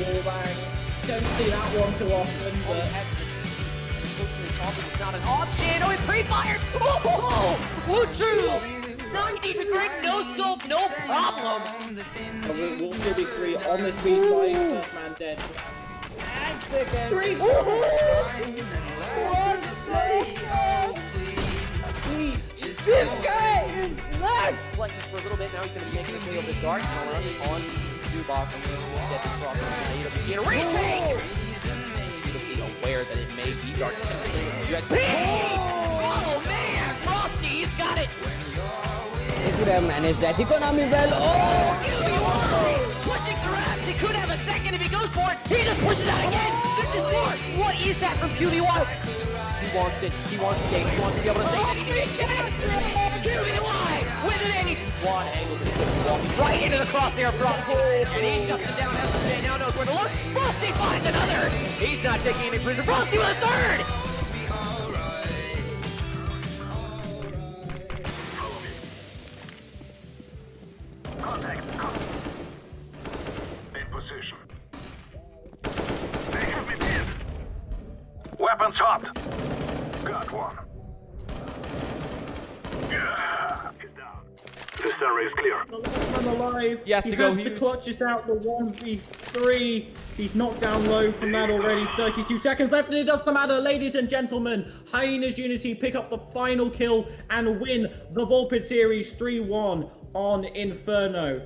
wall bang. Don't see that one too often, but... It's not an option. Oh, it pre-fired. Oh, true. 90%, no scope, no problem. We'll still be 3 on this B side. First man dead. And second. 3. Flexes for a little bit. Now he's going to be making his way over the dark. On Zubok. Get the cross. Get a retake. Aware that it may be dark. Oh man, Frosty, he's got it. He could have managed that economy well. Oh, pushing grabs. He could have a second if he goes for it. He just pushes out again. This is more. What is that from QBY? He wants it. He wants the game. He wants to be able to say that he QBY with an ace. One angle. Walking right into the crosshair of Frosty. And he shuts it down. SJ now knows where to look. Frosty finds another. He's not taking any prisoner. Frosty with a third. In position. They have me pinned. Weapons hot. Got one. Yeah, he's down. This area is clear. The last man alive. He has to go. Has to clutch this out the 1v3. He's knocked down low from that already. 32 seconds left, and it doesn't matter, ladies and gentlemen. Hyenas Unity pick up the final kill and win the Volpid series 3-1 on Inferno.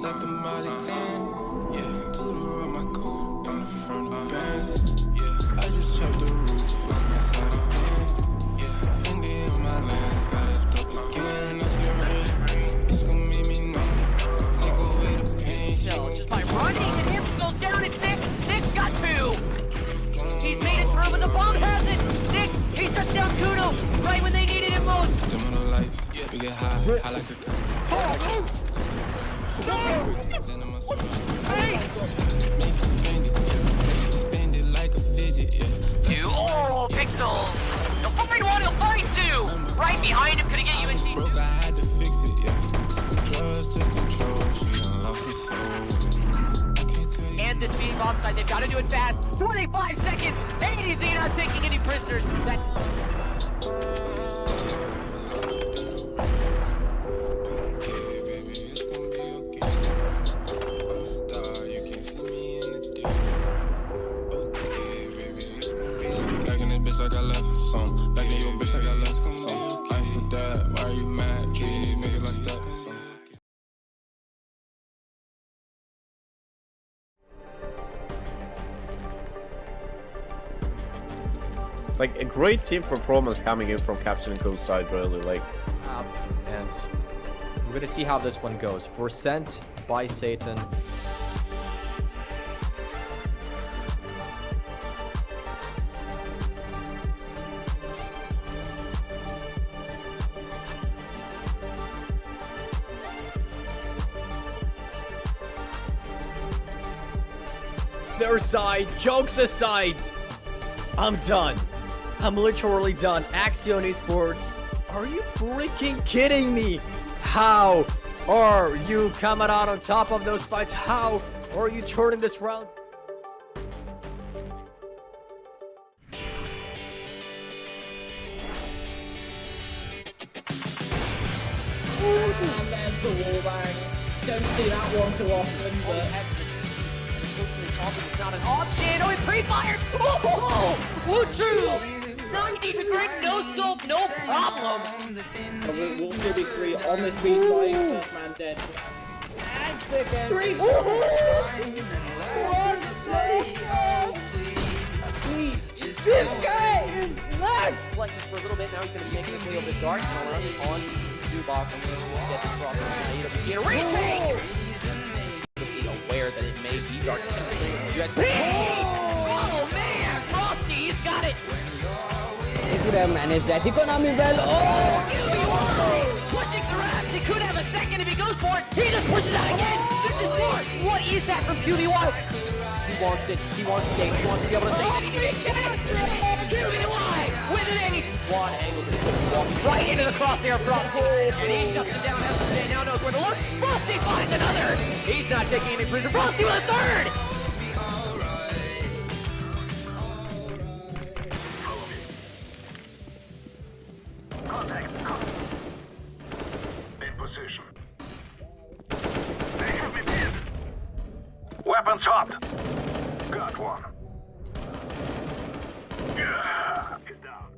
Let the Molly 10, yeah. Tutor on my coupe in the front of Benz, yeah. I just chopped the roof, what's inside the pen, yeah. Fendi on my lens, got us dope again. That's your head, it's gonna make me know. Take away the pain. Just by running, and Imps goes down. It's Nick. Nick's got 2. He's made it through, but the bomb has it. Nick, he shuts down Kuno right when they needed him most. Dim on the lights, yeah. We get high, high like a cat. Spend it like a fidget, yeah. 2. Oh, Pixel. He'll find 1, he'll find 2. Right behind him, could he get you in? Broke, I had to fix it, yeah. Drugs to control, she done lost her soul. And this being Noxide, they've got to do it fast. 25 seconds. ADZ not taking any prisoners. That's... I got left some. Back in your bitch, I got left some. I ain't for that. Why are you mad? Treat niggas like that. Like a great team performance coming in from Captain and Crusader, really. Like, and we're gonna see how this one goes. For Sent by Satan. Their side, jokes aside, I'm done. I'm literally done. Axion Esports, are you freaking kidding me? How are you coming out on top of those fights? How are you turning this round? And there's the wall bang. Don't see that one too often, but... It's not an option. Oh, it pre-fired. Oh, true. 90%, no scope, no problem. We'll still be 3 on this B side. First man dead. And second. 3. Flexes for a little bit. Now he's going to be making his way over the dark. On Zubok. Get the cross. Get a retake. Aware that it may be dark. Oh man, Frosty, he's got it. He could have managed that economy well. Pushing grabs. He could have a second if he goes for it. He just pushes out again. This is more. What is that from QBY? He wants it. He wants the game. He wants to be able to say, big chance! Jimmy alive with an ace! One angle. This is walking right into the crosshair from and he shuts it down. SJ now knows where to look. Frosty finds another! He's not taking any prisoners. Frosty with a third! In position. They have me pinned. Weapons hot. Got one. Yeah. He's down.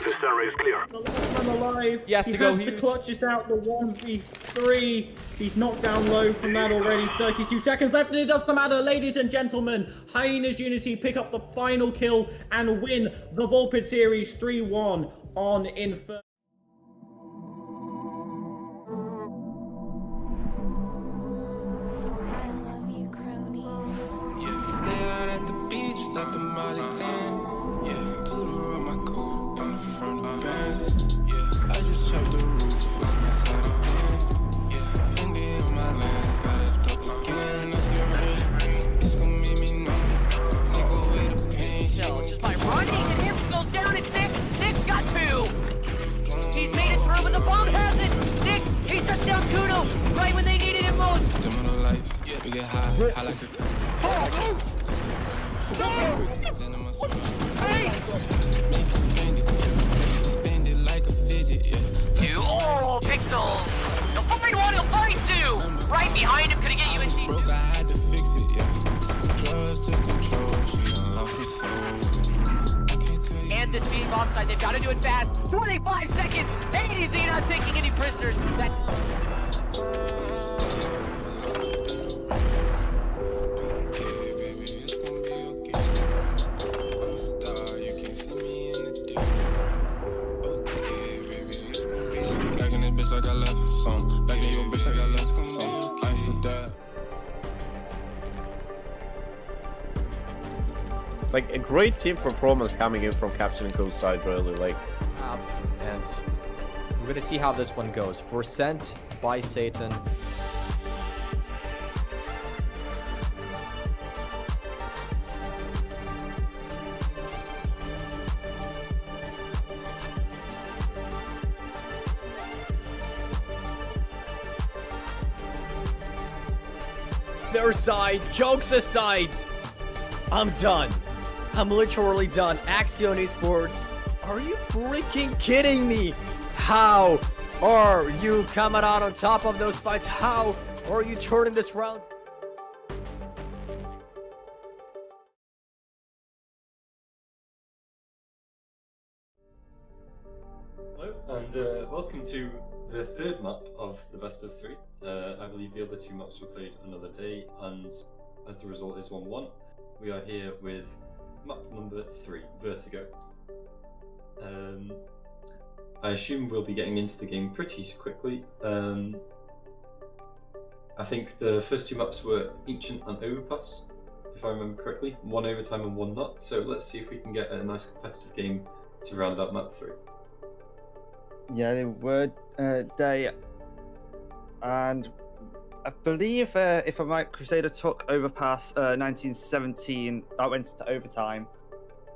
This area is clear. The last man alive. He has to go to huge. clutch this out the 1v3. He's knocked down low from that already. 32 seconds left, and it doesn't matter, ladies and gentlemen. Hyena's Unity pick up the final kill and win the Volpid series 3-1 on Infer. Yeah, lay out at the beach like the Molly 10. Yeah, tutor on my coupe in the front of Benz. Yeah, I just chopped the roof with my side again. Yeah, finger on my lens, got it stuck again. That's your ring. It's gonna make me numb. Take away the pain. No, just by running, and Hips goes down. It's Nick. Nick's got two. He's made it through, but the bomb has it. Nick, he shuts down Kuno right when they needed him most. Dim on the lights, we get high like a then I'm a spend it like a fidget, yeah. Two. Oh, Pixel. He'll find one. He'll find two. Right behind him. Could he get you in sheet? Broke, I had to fix it, yeah. Drugs took control, she done lost her soul. I can't tell you. And this being offside, they've got to do it fast. 25 seconds. ADZ not taking any prisoners. That's Okay, baby, it's gonna be okay. I'm a star, you can't see me in the day. Okay, baby, it's gonna be okay. Back in this bitch like I left some. Back in your bitch like I left some. I ain't so dead. Like a great team performance coming in from Captain and Crusader, really. Like, And we're gonna see how this one goes. For Sent by Satan. Their side, jokes aside, I'm done. I'm literally done. Axion Esports, are you freaking kidding me? How are you coming out on top of those fights? How are you turning this round? Hello, and welcome to the third map of the best of three. I believe the other two maps were played another day, and as the result is 1-1, we are here with map number 3, Vertigo. I assume we'll be getting into the game pretty quickly. I think the first two maps were Ancient and Overpass, if I remember correctly. One overtime and one not, so let's see if we can get a nice competitive game to round out map 3. Yeah, they were day, and I believe if I'm right, Crusader took Overpass 1917. That went into overtime.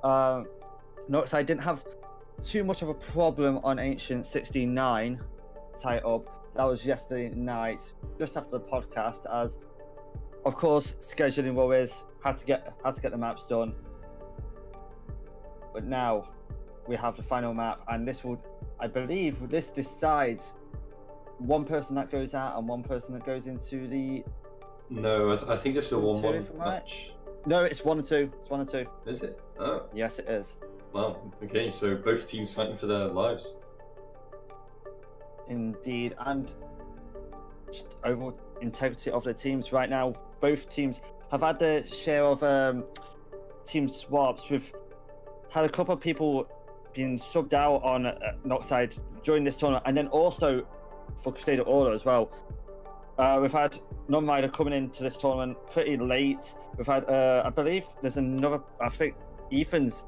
Noxide didn't have too much of a problem on Ancient 69 tie up. That was yesterday night, just after the podcast, as of course scheduling worries had to get the maps done. But now we have the final map, and this will, I believe, this decides one person that goes out and one person that goes into the. No, I think this is a 1-1 match. No, it's 1 and 2. It's 1 and 2. Is it? Oh. Yes, it is. Wow. Okay, so both teams fighting for their lives. Indeed, and just overall integrity of the teams right now. Both teams have had their share of team swaps. We've had a couple of people being subbed out on Noxide during this tournament, and then also for Crusader Order as well. We've had Non-Rider coming into this tournament pretty late. We've had, I believe, there's another. I think Ethan's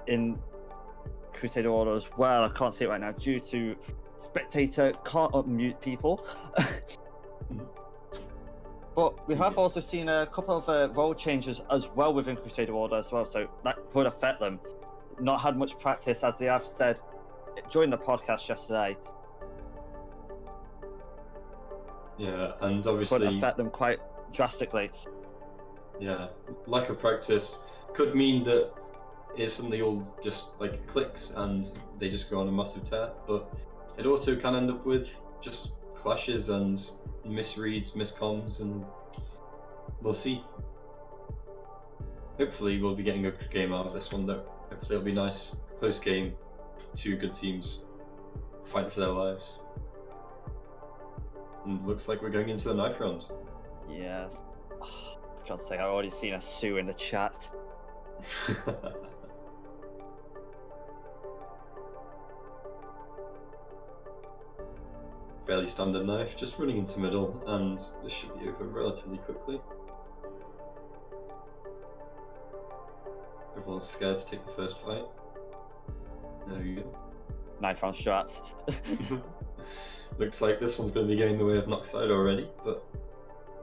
in Crusader Order as well. I can't see it right now due to spectator can't unmute people. But we have also seen a couple of role changes as well within Crusader Order as well, so that could affect them. Not had much practice, as they have said during the podcast yesterday. Yeah, and Could obviously, affect them quite drastically. yeah, lack of practice could mean that it's suddenly all just like clicks and they just go on a massive tear. But it also can end up with just clashes and misreads, miscoms, and we'll see. Hopefully, we'll be getting a good game out of this one, though. Hopefully, it'll be a nice, close game. Two good teams fighting for their lives. And looks like we're going into the knife round. Yes. God's sake, I've already seen a Sue in the chat. Fairly standard knife, just running into middle, and this should be over relatively quickly. Everyone's scared to take the first fight. There you go. Knife round strats. Looks like this one's going to be going the way of Noxide already, but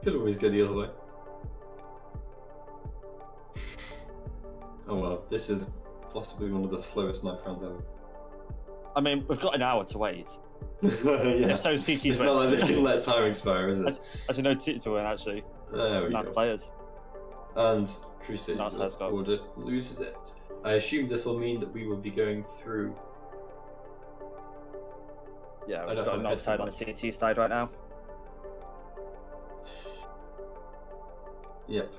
could always go the other way. Oh well, this is possibly one of the slowest knife rounds ever. I mean, we've got an hour to wait. Yeah. So CT's It's not like they can let time expire, is it? I don't know CT to win actually. There we Nice go. players. And Crusader Nice, let's go. Order loses it. I assume this will mean that we will be going through. Yeah, I we've don't got a have Noxide on the CT side right now. Yep.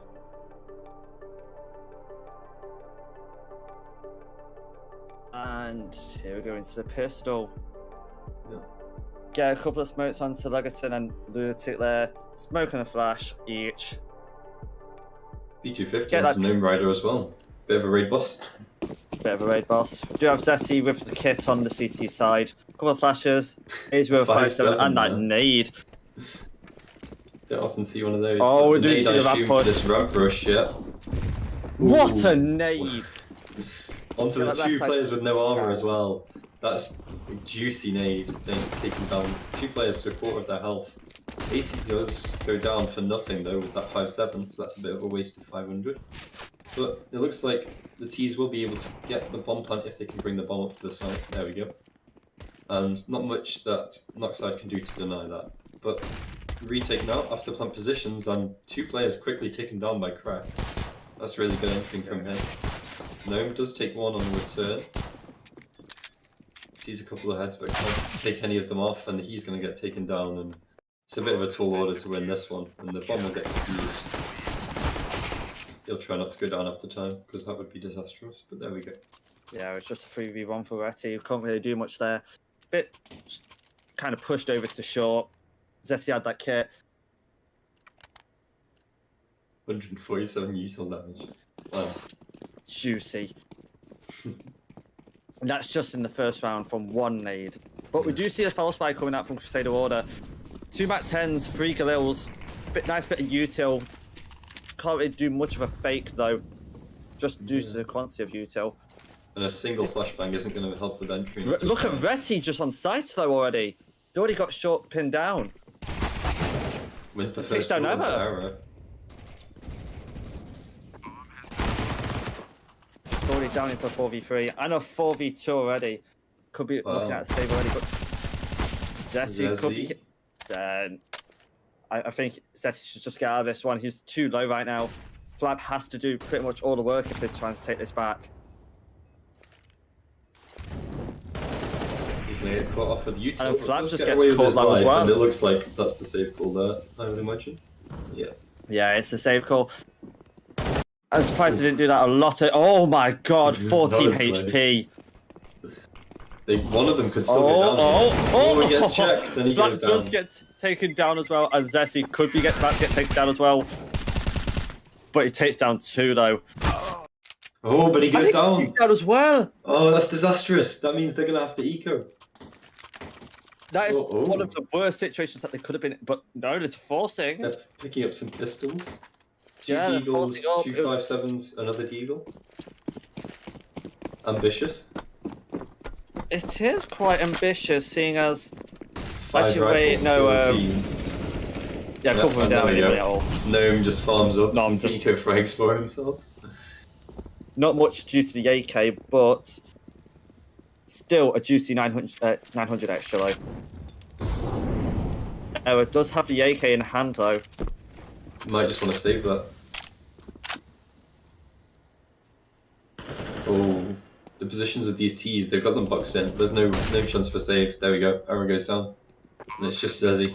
And here we go into the pistol. Yeah. Get a couple of smokes onto Legaton and Lunatic there. Smoke and a flash each. B250 Get has a that- gnome rider as well. Bit of a raid boss. Bit of a raid boss. We do have Zeti with the kit on the CT side. Couple of flashes. Here's with a 5-7 and that man. nade. Don't often see one of those. Oh, but we the do nade, see I the ramp assume, push. this ramp rush, yeah. What Ooh. a nade! Onto Yeah, the that's two like- players with no armor as well. That's a juicy nade. They've taken down two players to a quarter of their health. AC does go down for nothing though with that 5-7, so that's a bit of a waste of 500. But it looks like the T's will be able to get the bomb plant if they can bring the bomb up to the site. There we go. And not much that Noxide can do to deny that. But retake now after plant positions and two players quickly taken down by Crack. That's really good anything from him. Gnome does take one on the return. Sees a couple of heads but can't take any of them off and he's going to get taken down, and it's a bit of a tall order to win this one, and the bomb will get confused. He'll try not to go down after time because that would be disastrous, but there we go. Yeah, it's just a 3v1 for Reti. You can't really do much there. Bit kind of pushed over to short. Zeti had that kit. 147 useful damage. Wow. Juicy. And that's just in the first round from one nade. But we do see a foul spy coming out from Crusader Order. 2 MAC-10s, 3 Galils. Nice bit of util. Can't really do much of a fake though. Just due to the quantity of util. And a single flashbang isn't going to help with entry. Look at Reti just on site though already. He already got short pinned down. Wins the Takes first down two into ever. arrow. It's already down into a 4v3 and a 4v2 already. Could be looking at a save already, but Zeti could be. I think Zeti should just get out of this one. He's too low right now. Flab has to do pretty much all the work if they're trying to take this back. He's going to get caught off with util. And but Flab does just get gets away with caught his low as life, well. And it looks like that's the save call there, I would imagine. Yeah. Yeah, it's the save call. I'm surprised they didn't do that a lot. Oh my god, 14 That was HP. One of them could still get down. Oh, he gets checked and he Flab goes down. does get taken down as well, and Zeti could be about to get taken down as well. But he takes down 2 though. Oh, but he goes down. Down as well. Oh, that's disastrous. That means they're going to have to eco. That is one of the worst situations that they could have been, but no, it's forcing. They're picking up some pistols. 2 Yeah, they're deagles, forcing up. 2 5-7s, another deagle. Ambitious. It is quite ambitious, seeing as. 5 Actually, wait, rifles, no. 14. Yeah, Yeah, couple and down there we anyway go. at all. Gnome just farms up. No, I'm just- Eco frags for himself. Not much due to the AK, but still a juicy 900 extra though. Error does have the AK in hand though. Might just want to save that. Oh, the positions of these T's, they've got them boxed in. There's no chance for save. There we go. Arrow goes down. And it's just Zezzy.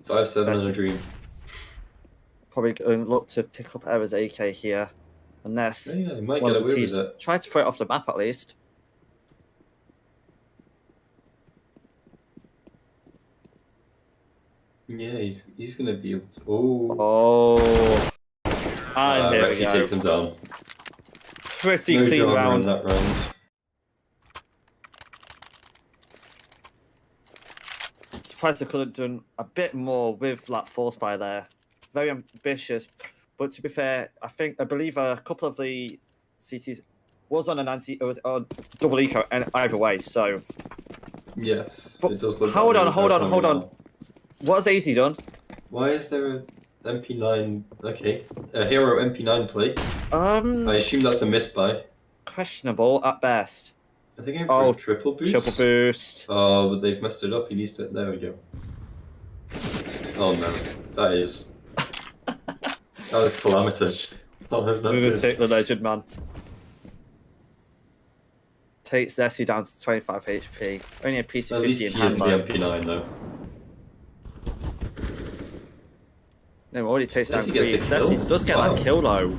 5-7 and a dream. Probably going to look to pick up Error's AK here. Unless Yeah, he might one get of the away with T's it. try to throw it off the map at least. Yeah, he's gonna be able to. Oh, Oh. And here we Rexy go. takes him down. Pretty No clean drama in round. that round. Surprised I could have done a bit more with that force by there. Very ambitious, but to be fair, I believe a couple of the CTs was on it was on double eco and either way. So Yes, But it does look. hold like on, hold on, hold on. now. What has AC done? Why is there a MP9? Okay, a hero MP9 play. I assume that's a missed buy. Questionable at best. I think I'm for a triple boost. Triple boost. Oh, but they've messed it up. He needs to. There we go. Oh no, that is. That was calamitous. That was not good. Lunatic, the legend man. Takes Zessie down to 25 HP. Only a PT50 At least in he hand is the though. MP9 though. No, already takes down Zessie gets a Creed. kill? Zessie does get Wow. that kill though.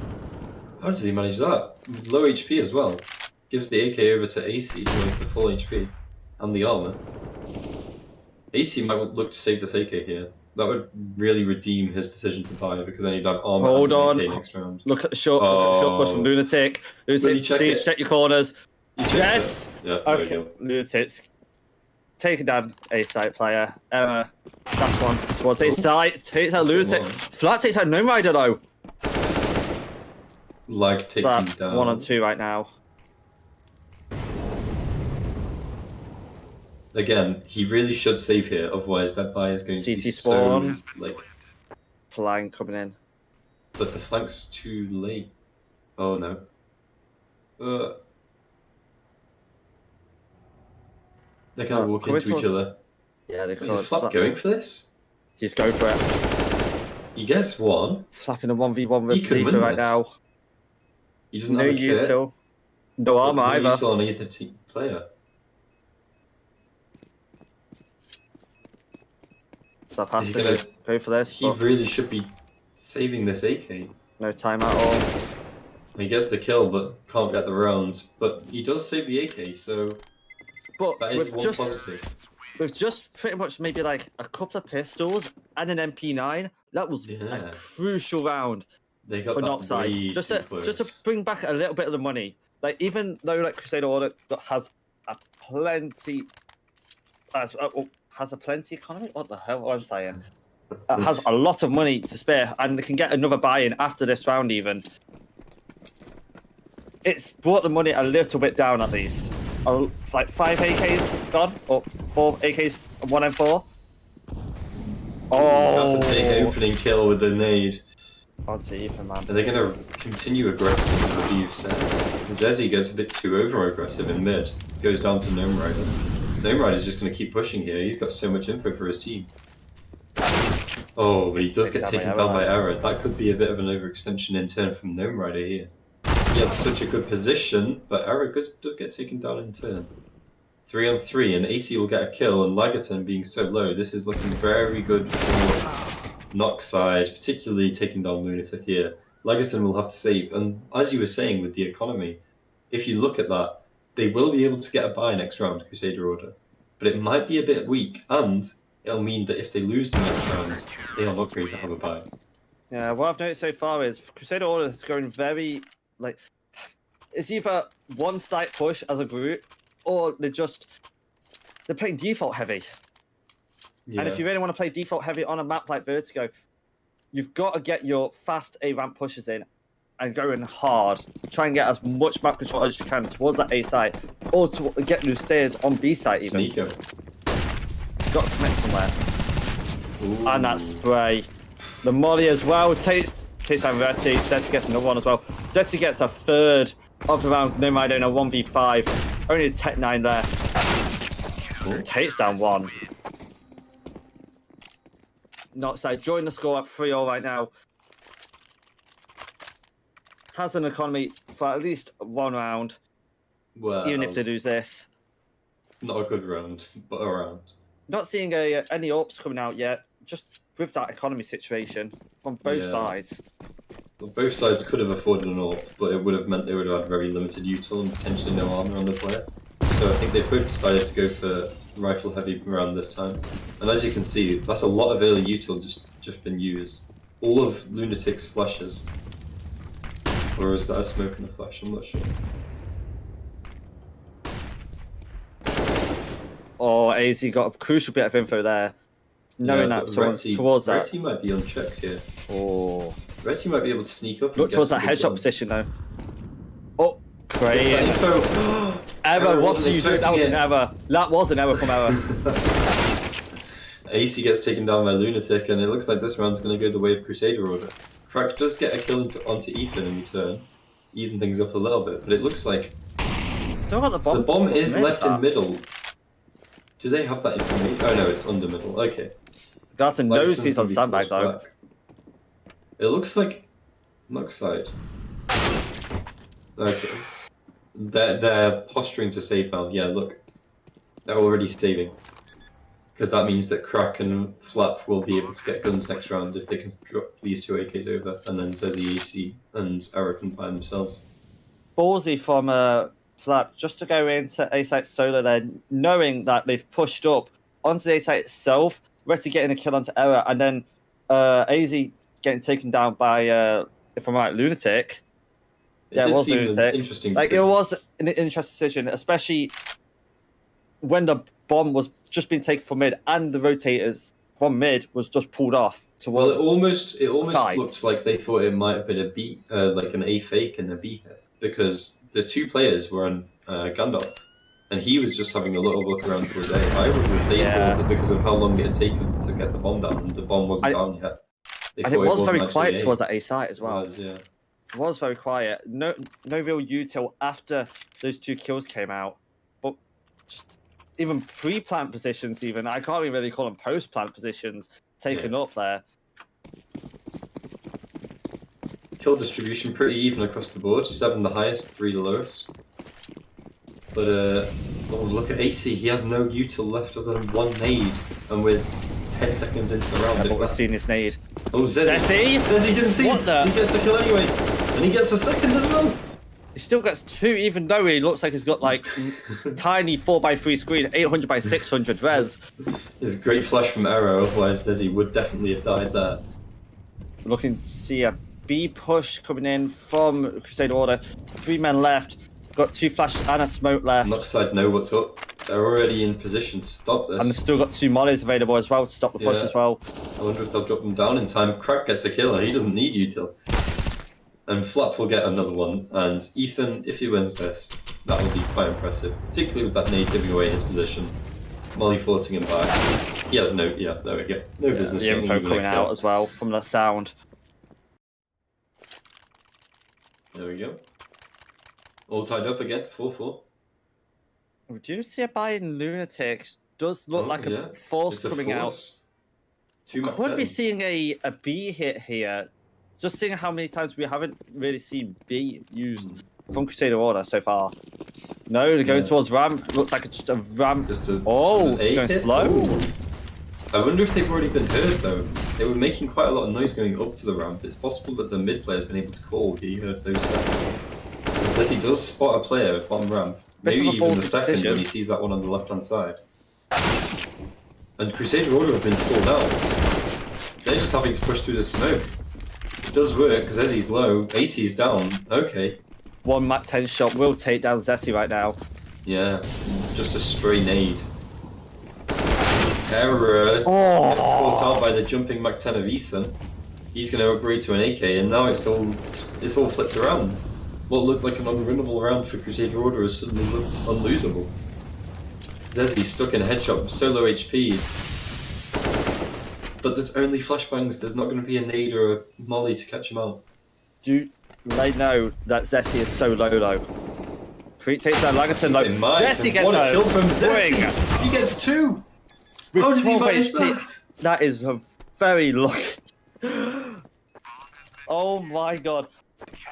How does he manage that? Low HP as well. Gives the AK over to AC, who has the full HP and the armor. AC might look to save this AK here. That would really redeem his decision to buy because then he'd have armor Hold and on. AK next round. Look at the short, look at the short push from Lunatic. Will you Lunatic, check please it? check your corners. You checked Yes! it? Yeah, there we Okay, go. Lunatic's taking down a site player. That's one towards a site. Takes out Lunatic. one. Flat takes out Gnome Rider though. Lag takes him Flat, down. 1 on 2 right now. Again, he really should save here, otherwise that buy is going to be CT spawn. so like. Flank coming in. But the flank's too late. Oh no. They're gonna walk coming into each towards- other. Yeah, they Wait, could. is Flap going for this? He's going for it. He gets one. Flapping a 1v1 He with could win Sleeper right this. now. He doesn't No have a kit. util. No armor No either. util on either player. Flap has Is to he gonna- go for this. He But really should be saving this AK. no time at all. He gets the kill, but can't get the round. But he does save the AK, so But that is with one just, positive. with just pretty much maybe like a couple of pistols and an MP9, that was Yeah. a crucial round They got for that Noxide. way Just too to, close. just to bring back a little bit of the money. Like even though like Crusader Order that has a plenty, has a plenty economy. What the hell am I saying? Has a lot of money to spare, and they can get another buy-in after this round. Even it's brought the money a little bit down at least. Like 5 AKs gone, or 4 AKs, 1 M4. Oh, That's a big opening kill with the nade. onto Ethan, man. Are they going to continue aggressive with the Eve sets? Zezzy gets a bit too over-aggressive in mid. Goes down to Gnome Rider. Gnome Rider's just going to keep pushing here. He's got so much info for his team. Oh, but he does get taken down by Error. That could be a bit of an overextension in turn from Gnome Rider here. He had such a good position, but Error does get taken down in turn. 3 on 3, and AC will get a kill, and Lagaton being so low, this is looking very good for Noxide, particularly taking down Lunatic here. Lagaton will have to save, and as you were saying with the economy, if you look at that, they will be able to get a buy next round, Crusader Order. But it might be a bit weak, and it'll mean that if they lose the next round, they are not going to have a buy. Yeah, what I've noticed so far is Crusader Order is going very, like, it's either one slight push as a group, or they're playing default heavy. Yeah. And if you really want to play default heavy on a map like Vertigo, you've got to get your fast A-ramp pushes in and going hard. Try and get as much map control as you can towards that A side, or to get new stairs on B side even. Sneaker. Got to commit somewhere. And that spray. The molly as well takes down Reti. Zeti gets another one as well. Zeti gets a third of the round. No mind, in a 1v5. Only a Tech 9 there. Takes down one. Noxide join the score up 3-0 right now. Has an economy for at least one round. Well, even if they lose this. Not a good round, but a round. Not seeing any ups coming out yet. Just with that economy situation from both sides. Well, both sides could have afforded an AWP, but it would have meant they would have had very limited util and potentially no armor on the player. So I think they've both decided to go for rifle heavy round this time. And as you can see, that's a lot of early util just been used. All of Lunatic's flashes. Or is that a smoke and a flash? I'm not sure. Oh, AZ got a crucial bit of info there. Knowing that someone's towards that. Reti might be unchecked here. Oh. Reti might be able to sneak up. Look towards that headshot position though. Oh, great. Error, what did you do? That was an error. That was an error from Error. AC gets taken down by Lunatic, and it looks like this round's going to go the way of Crusader order. Crack does get a kill onto Ethan in return, even things up a little bit, but it looks like Still got the bomb. So the bomb is left in middle. Do they have that information? Oh no, it's under middle. Okay. Garton knows he's on standby though. It looks like Noxide. Okay. They're posturing to save now. Yeah, look. They're already saving. Because that means that Crack and Flap will be able to get guns next round if they can drop these two AKs over, and then Zezzy, AC, and Arrow can find themselves. Ballsy from Flap just to go into A-Site solo there, knowing that they've pushed up onto the A-Site itself, Reti getting a kill onto Error, and then AZ getting taken down by, if I'm right, Lunatic. Yeah, it was Lunatic. Interesting like, it was an interesting decision, especially when the bomb was just being taken from mid and the rotators from mid was just pulled off towards. Well, it almost looked like they thought it might have been a B, like an A fake and a B hit, because the two players were on Gandalf, and he was just having a little look around for his A. I wonder if they thought that because of how long it had taken to get the bomb down, and the bomb wasn't down yet. And it was very quiet towards that A site as well. It was very quiet. No real util after those two kills came out. But just even pre-plant positions, even I can't even really call them post-plant positions taken up there. Kill distribution pretty even across the board. 7 the highest, 3 the lowest. But oh, look at AC. He has no util left other than one nade, and we're 10 seconds into the round. Yeah, but we're seeing this nade. Oh, Zezzy! Zezzy didn't see. What the? He gets the kill anyway, and he gets a second as well. He still gets 2, even though he looks like he's got like tiny 4x3 screen, 800x600 res. It's a great flash from Arrow. Otherwise, Zezzy would definitely have died there. Looking to see a B push coming in from Crusader Order. 3 men left. Got 2 flash and a smoke left. Noxide know what's up. They're already in position to stop this. And they've still got 2 mollies available as well to stop the push as well. I wonder if they'll drop them down in time. Crack gets a kill. He doesn't need util. And Flap will get another one. And Ethan, if he wins this, that will be quite impressive. Particularly with that nade giving away his position. Molly forcing him back. He has no, there we go. No business. The info coming out as well from the sound. There we go. All tied up again, 4-4. We do see a buy in Lunatic. Does look like a force coming out. 2 Could be seeing a B hit here. Just seeing how many times we haven't really seen B used from Crusader Order so far. No, they're going towards ramp. Looks like it's just a ramp. Going slow. Ooh. I wonder if they've already been heard though. They were making quite a lot of noise going up to the ramp. It's possible that the mid player's been able to call. He heard those steps. It says he does spot a player bottom ramp. Maybe even the second when he sees that one on the left hand side. And Crusader Order have been stalled out. They're just having to push through the smoke. It does work because Zezzy's low, AC's down. Okay. 1 Mac 10 shot will take down Zezzy right now. Yeah, just a stray nade. Error gets caught out by the jumping Mac 10 of Ethan. He's going to upgrade to an AK, and now it's all flipped around. What looked like an unwinnable round for Crusader Order has suddenly looked unlosable. Zezzy stuck in a headshot, solo HP. But there's only flashbangs. There's not going to be a nade or a molly to catch him out. Do they know that Zessi is so low? Creek takes down Lagaton low. Zessi gets what a a kill from swing. Zessi! He gets 2! With How does he 12 manage HP. that? That is a very lucky. Oh my god.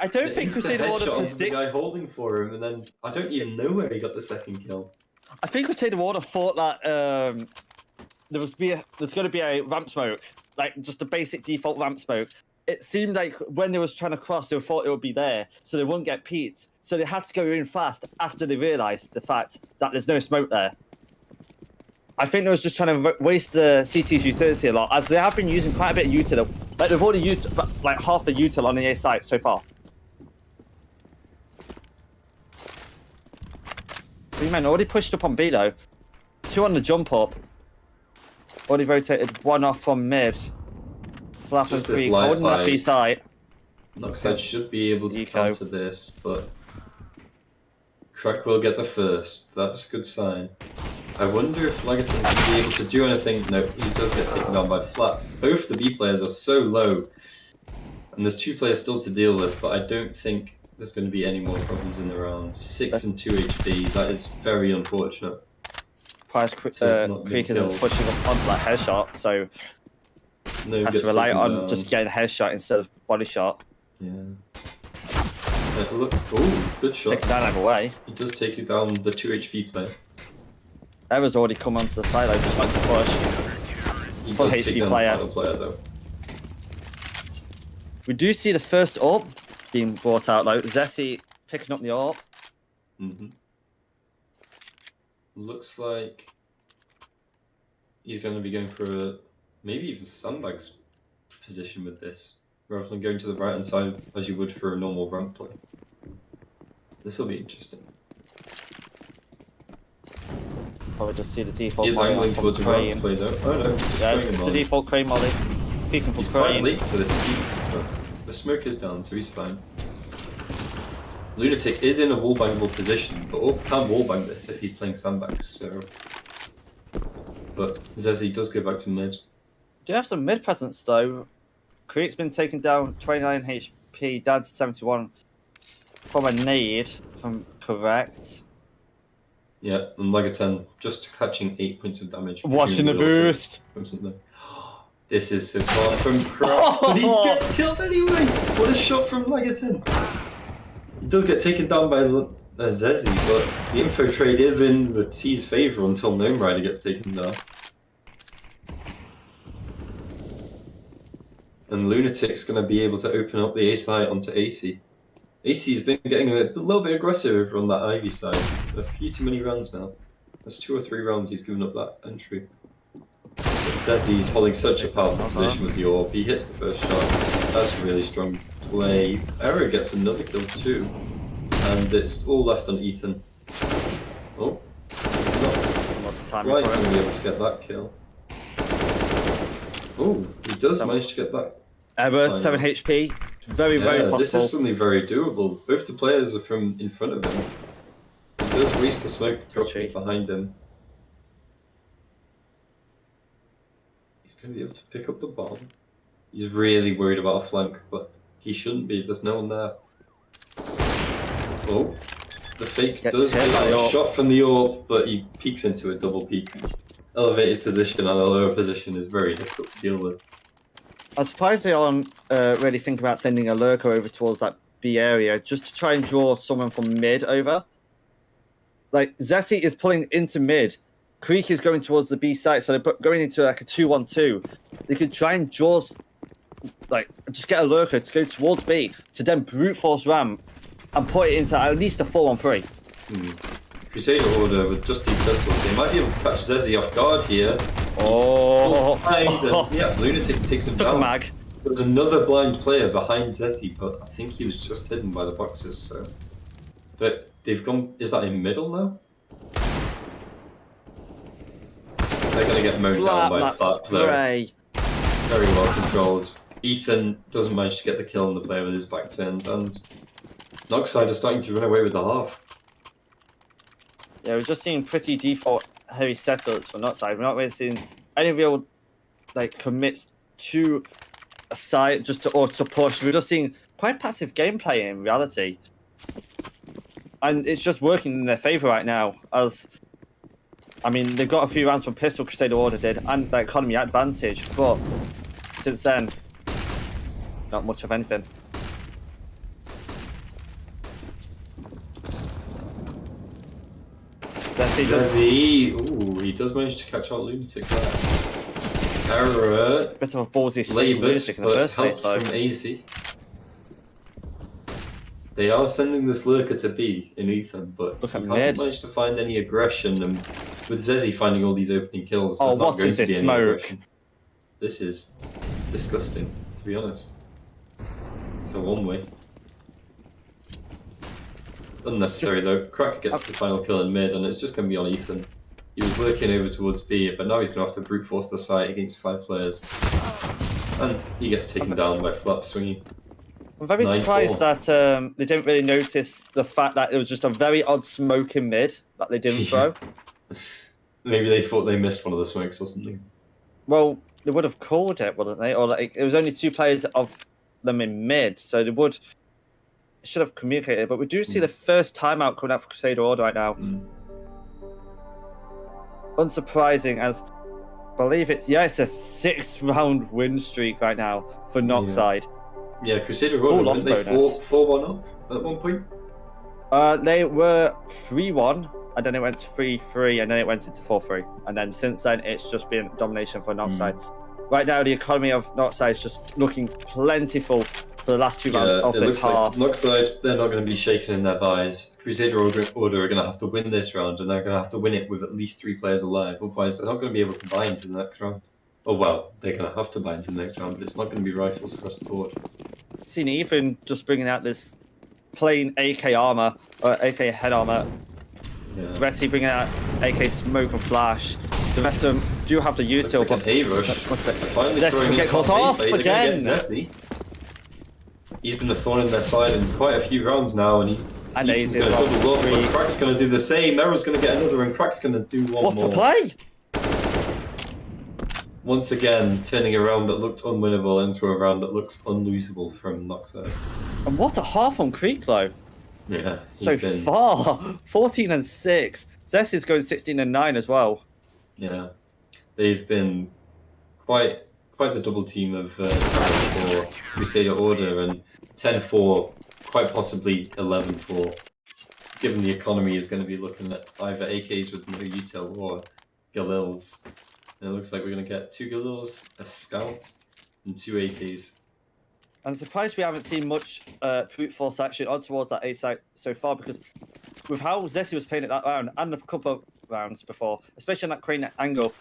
I don't think Crusader Order the predict. guy holding for him, and then I don't even know where he got the second kill. I think Crusader Order thought that there's going to be a ramp smoke, like just a basic default ramp smoke. It seemed like when they was trying to cross, they thought it would be there, so they wouldn't get peaked. So they had to go in fast after they realised the fact that there's no smoke there. I think they was just trying to waste the CT's utility a lot, as they have been using quite a bit of util. Like they've already used like half the util on the A site so far. 3 men already pushed up on B though. 2 on the jump up. Already rotated 1 off from mid. Flap and Just this 3 light holding that by- B site. Noxide should be able to Eco. counter this, but Crack will get the first. That's a good sign. I wonder if Lagaton's going to be able to do anything. No, he does get taken down by Flap. Both the B players are so low, and there's 2 players still to deal with, but I don't think there's going to be any more problems in the round. 6 and 2 HP, that is very unfortunate. Price not Creek being isn't killed. pushing up onto that headshot, so No, has gets to rely taken on down. just getting a headshot instead of body shot. Yeah. Look, ooh, good shot. Taking down either way. He does take you down, the 2 HP player. Era's already come onto the side, I just like to push. He Full does take HP down player. the final player though. We do see the first AWP being brought out though. Zessi picking up the AWP. Looks like he's going to be going for a maybe even sandbags position with this, rather than going to the right hand side as you would for a normal ramp play. This will be interesting. Probably just see the default He's molly angling on from towards a ramp Crane. play though. Oh no, just Yeah, going it's him the on. default Crane molly. Peeking for He's quite Crane. late to this peak, but the smoke is down, so he's fine. Lunatic is in a wallbangable position, but Orb can wallbang this if he's playing sandbags, so... But Zezzy does go back to mid. Do have some mid presence though. Creek's been taken down 29 HP down to 71 from a nade, if I'm correct. Yeah, and Legaten just catching 8 points of damage. Watching the boost. From something. This is so far from Crack, but he gets killed anyway! What a shot from Legaten! He does get taken down by Zezzy, but the info trade is in the T's favour until Gnome Rider gets taken down. And Lunatic's going to be able to open up the A side onto AC. AC's been getting a little bit aggressive over on that Ivy side. A few too many rounds now. There's 2 or 3 rounds he's given up that entry. It says he's holding such a powerful position with the orb. He hits the first shot. That's a really strong play. Era gets another kill too. And it's all left on Ethan. Oh. Not quite going to be able to get that kill. Oh, he does manage to get that. Ever 7 HP. Very possible. This is suddenly very doable. Both the players are from in front of him. He does waste the smoke dropping behind him. He's going to be able to pick up the bomb. He's really worried about a flank, but he shouldn't be. There's no one there. Oh, the fake does get a shot from the orb, but he peeks into a double peek. Elevated position and a lower position is very difficult to deal with. I'm surprised they aren't really thinking about sending a lurker over towards that B area just to try and draw someone from mid over. Like, Zessi is pulling into mid. Creek is going towards the B site, so they're going into like a 2-1-2. They could try and draw, like, just get a lurker to go towards B to then brute force ramp and put it into at least a 4-on-3. Crusader Order with just these pistols, they might be able to catch Zezzy off guard here. Yeah, Lunatic takes him down. Mag. There's another blind player behind Zezzy, but I think he was just hidden by the boxes, so... But they've gone... Is that in middle now? They're gonna get mown down by Flat Player. Very well controlled. Ethan doesn't manage to get the kill on the player with his back turned, and Noxide is starting to run away with the half. Yeah, we're just seeing pretty default heavy setups for Noxide. We're not really seeing any real like commits to a side just to push. We're just seeing quite passive gameplay in reality, and it's just working in their favor right now. As I mean, they've got a few rounds from pistol, Crusader Order did, and the economy advantage, but since then, not much of anything. Zezzy, ooh, he does manage to catch out Lunatic there. Error. Bit of a ballsy swing Labors, Lunatic in the but first help place, though. from AZ. They are sending this lurker to B in Ethan, but Look he at hasn't mid. managed to find any aggression. And with Zezzy finding all these opening kills, Oh, there's not what going is to be this any smoke? aggression. This is disgusting, to be honest. It's a one-way. Unnecessary though. Crack gets the final kill in mid, and it's just going to be on Ethan. He was lurking over towards B, but now he's going to have to brute force the site against 5 players. And he gets taken down by Flap swinging. I'm very 9-4. surprised that they didn't really notice the fact that it was just a very odd smoke in mid that they didn't throw. Maybe they thought they missed one of the smokes or something. Well, they would have called it, wouldn't they? Or like it was only 2 players of them in mid, so they should have communicated. But we do see the first timeout coming out for Crusader Order right now. Unsurprising, as I believe it's a 6-round win streak right now for Noxide. Yeah, Crusader Order, lost weren't they bonus. 4-1 up at one point? They were 3-1, and then it went 3-3, and then it went into 4-3. And then since then, it's just been domination for Noxide. Right now, the economy of Noxide is just looking plentiful for the last 2 rounds of it this looks half. like Noxide, they're not going to be shaken in their buys. Crusader Order are going to have to win this round, and they're going to have to win it with at least 3 players alive. Otherwise, they're not going to be able to buy into the next round. Oh well, they're going to have to buy into the next round, but it's not going to be rifles across the board. Seen Ethan just bringing out this plain AK armor, or AK head armor. Yeah. Retty bringing out AK smoke and flash. The rest of them do have the util, Looks like but an A-rush. Finally Zessi throwing can in get caught top off eight, but they're gonna again. get Zessi. He's been the thorn in their side in quite a few rounds now, and he's going to double up, but Crack's going to do the same. Error's going to get another, and Crack's going to do one more. What a play! Once again, turning a round that looked unwinnable into a round that looks unlosable from Noxide. And what a half on Creek, though. Yeah, So far, 14-6. Zessi's going 16-9 as well. Yeah, they've been quite the double team of talent for Crusader Order, and 10-4, quite possibly 11-4. Given the economy is going to be looking at either AKs with no util or Galils. And it looks like we're going to get 2 Galils, a Scout, and 2 AKs. I'm surprised we haven't seen much brute force action on towards that A site so far, because with how Zessi was playing it that round and a couple of rounds before, especially on that crane angle,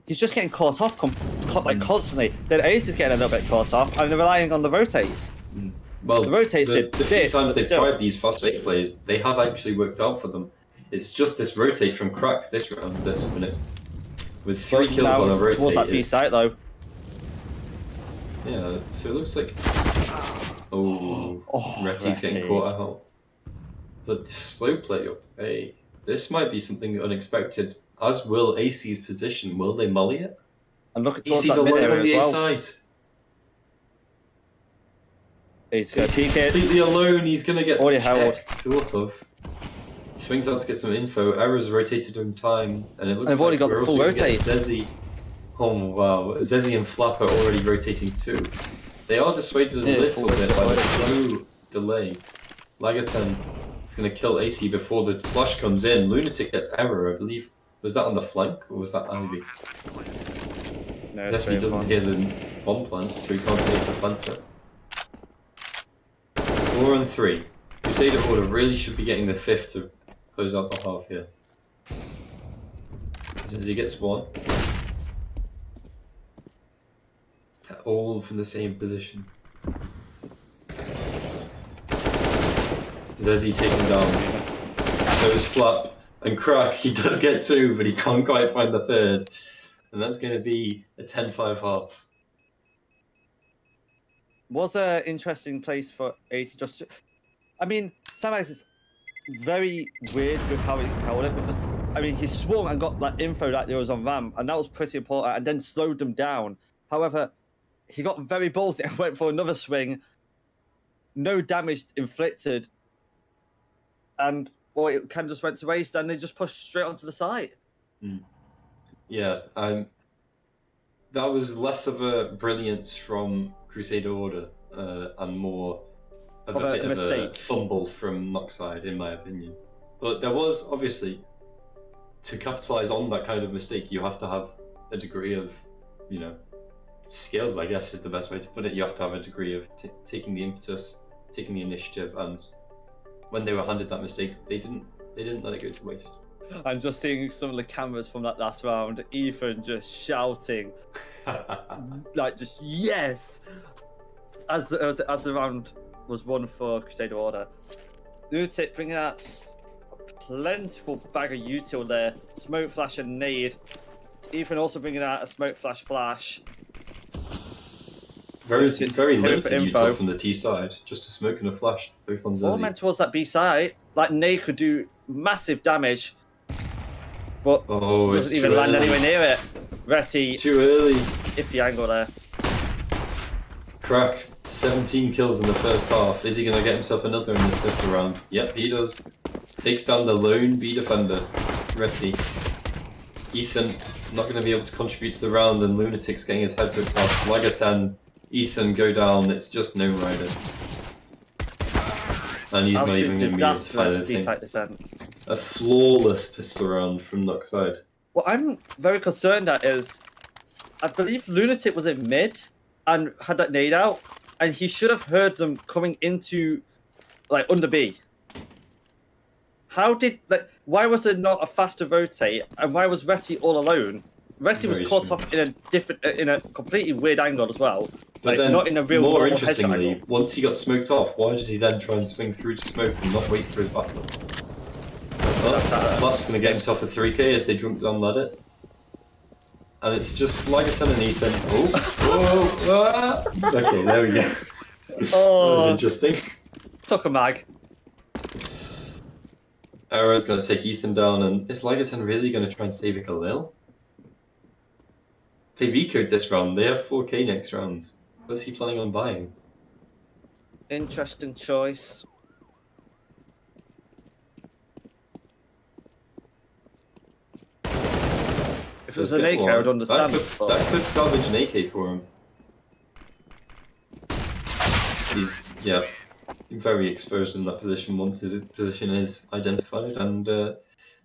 he's just getting caught off constantly. Then Ace is getting a little bit caught off, and they're relying on the rotates. Well, the rotates the few times they've tried these fast 8 plays, they have actually worked out for them. It's just this rotate from Crack this round that's been it. With 3 kills on a rotate. Towards that B site though. Yeah, so it looks like. Oh, Retty's getting caught out. But the slow play up A. This might be something unexpected. As will AC's position. Will they molly it? And look at AC's that mid alone area on the A as well. side. He's going to peek it. Completely alone. He's going to get Already checked, held. sort of. Swings out to get some info. Error's rotated in time, and it looks They've like already got we're the full also gonna get rotate. Zezzy. Oh wow, Zezzy and Flap are already rotating too. They are dissuaded a little bit by the slow delay. Lagaton is going to kill AC before the flush comes in. Lunatic gets Error, I believe. Was that on the flank, or was that Ivy? No, Zessi doesn't hear the bomb plant, so he can't take the planter. 4-3. Crusader Order really should be getting the 5th to close out the half here. Zezzy gets 1. All from the same position. Zezzy taken down. So is Flap. And Crack, he does get 2, but he can't quite find the 3rd. And that's going to be a 10-5 half. Was an interesting place for AC just to... I mean, Samax is very weird with how he can hold it, because I mean, he swung and got like info that there was on ramp, and that was pretty important, and then slowed them down. However, he got very ballsy and went for another swing. No damage inflicted, and it kind of just went to waste, and they just pushed straight onto the site. Yeah, that was less of a brilliance from Crusader Order and more of a bit of a fumble from Noxide, in my opinion. But there was, obviously, to capitalize on that kind of mistake, you have to have a degree of, you know, skill, I guess is the best way to put it. You have to have a degree of taking the impetus, taking the initiative, and when they were handed that mistake, they didn't let it go to waste. I'm just seeing some of the cameras from that last round. Ethan just shouting, like just yes, as the round was won for Crusader Order. Lunatic bringing out a plentiful bag of util there. Smoke flash and nade. Ethan also bringing out a smoke flash. Very limited util from the T side. Just a smoke and a flash, both on Zezzy. All meant towards that B side. Like nade could do massive damage. But doesn't even land anywhere near it. Retty. It's too early. Iffy angle there. Crack, 17 kills in the first half. Is he going to get himself another in this pistol round? Yep, he does. Takes down the lone B defender, Retty. Ethan not going to be able to contribute to the round, and Lunatic's getting his head ripped off. Lagaten, Ethan go down. It's just no rider. And he's not even going to be able to find anything. A flawless pistol round from Noxide. What I'm very concerned at is, I believe Lunatic was in mid and had that nade out, and he should have heard them coming into, like, under B. How did, like, why was there not a faster rotate, and why was Retty all alone? Retty was caught off in a completely weird angle as well. But like, then, not in a real more normal headshot interestingly, angle. once he got smoked off, why did he then try and swing through to smoke and not wait for his backup? Well, Flap's going to get himself a 3k as they drunk down ladder. And it's just Lagaten and Ethan. Okay, there we go. That was interesting. Took a mag. Arrow's going to take Ethan down, and is Lagaten really going to try and save a Galil? They vetoed this round, they have 4k next rounds. What's he planning on buying? Interesting choice. If it was an AK, I would understand. That could salvage an AK for him. He's, yeah, very exposed in that position once his position is identified, and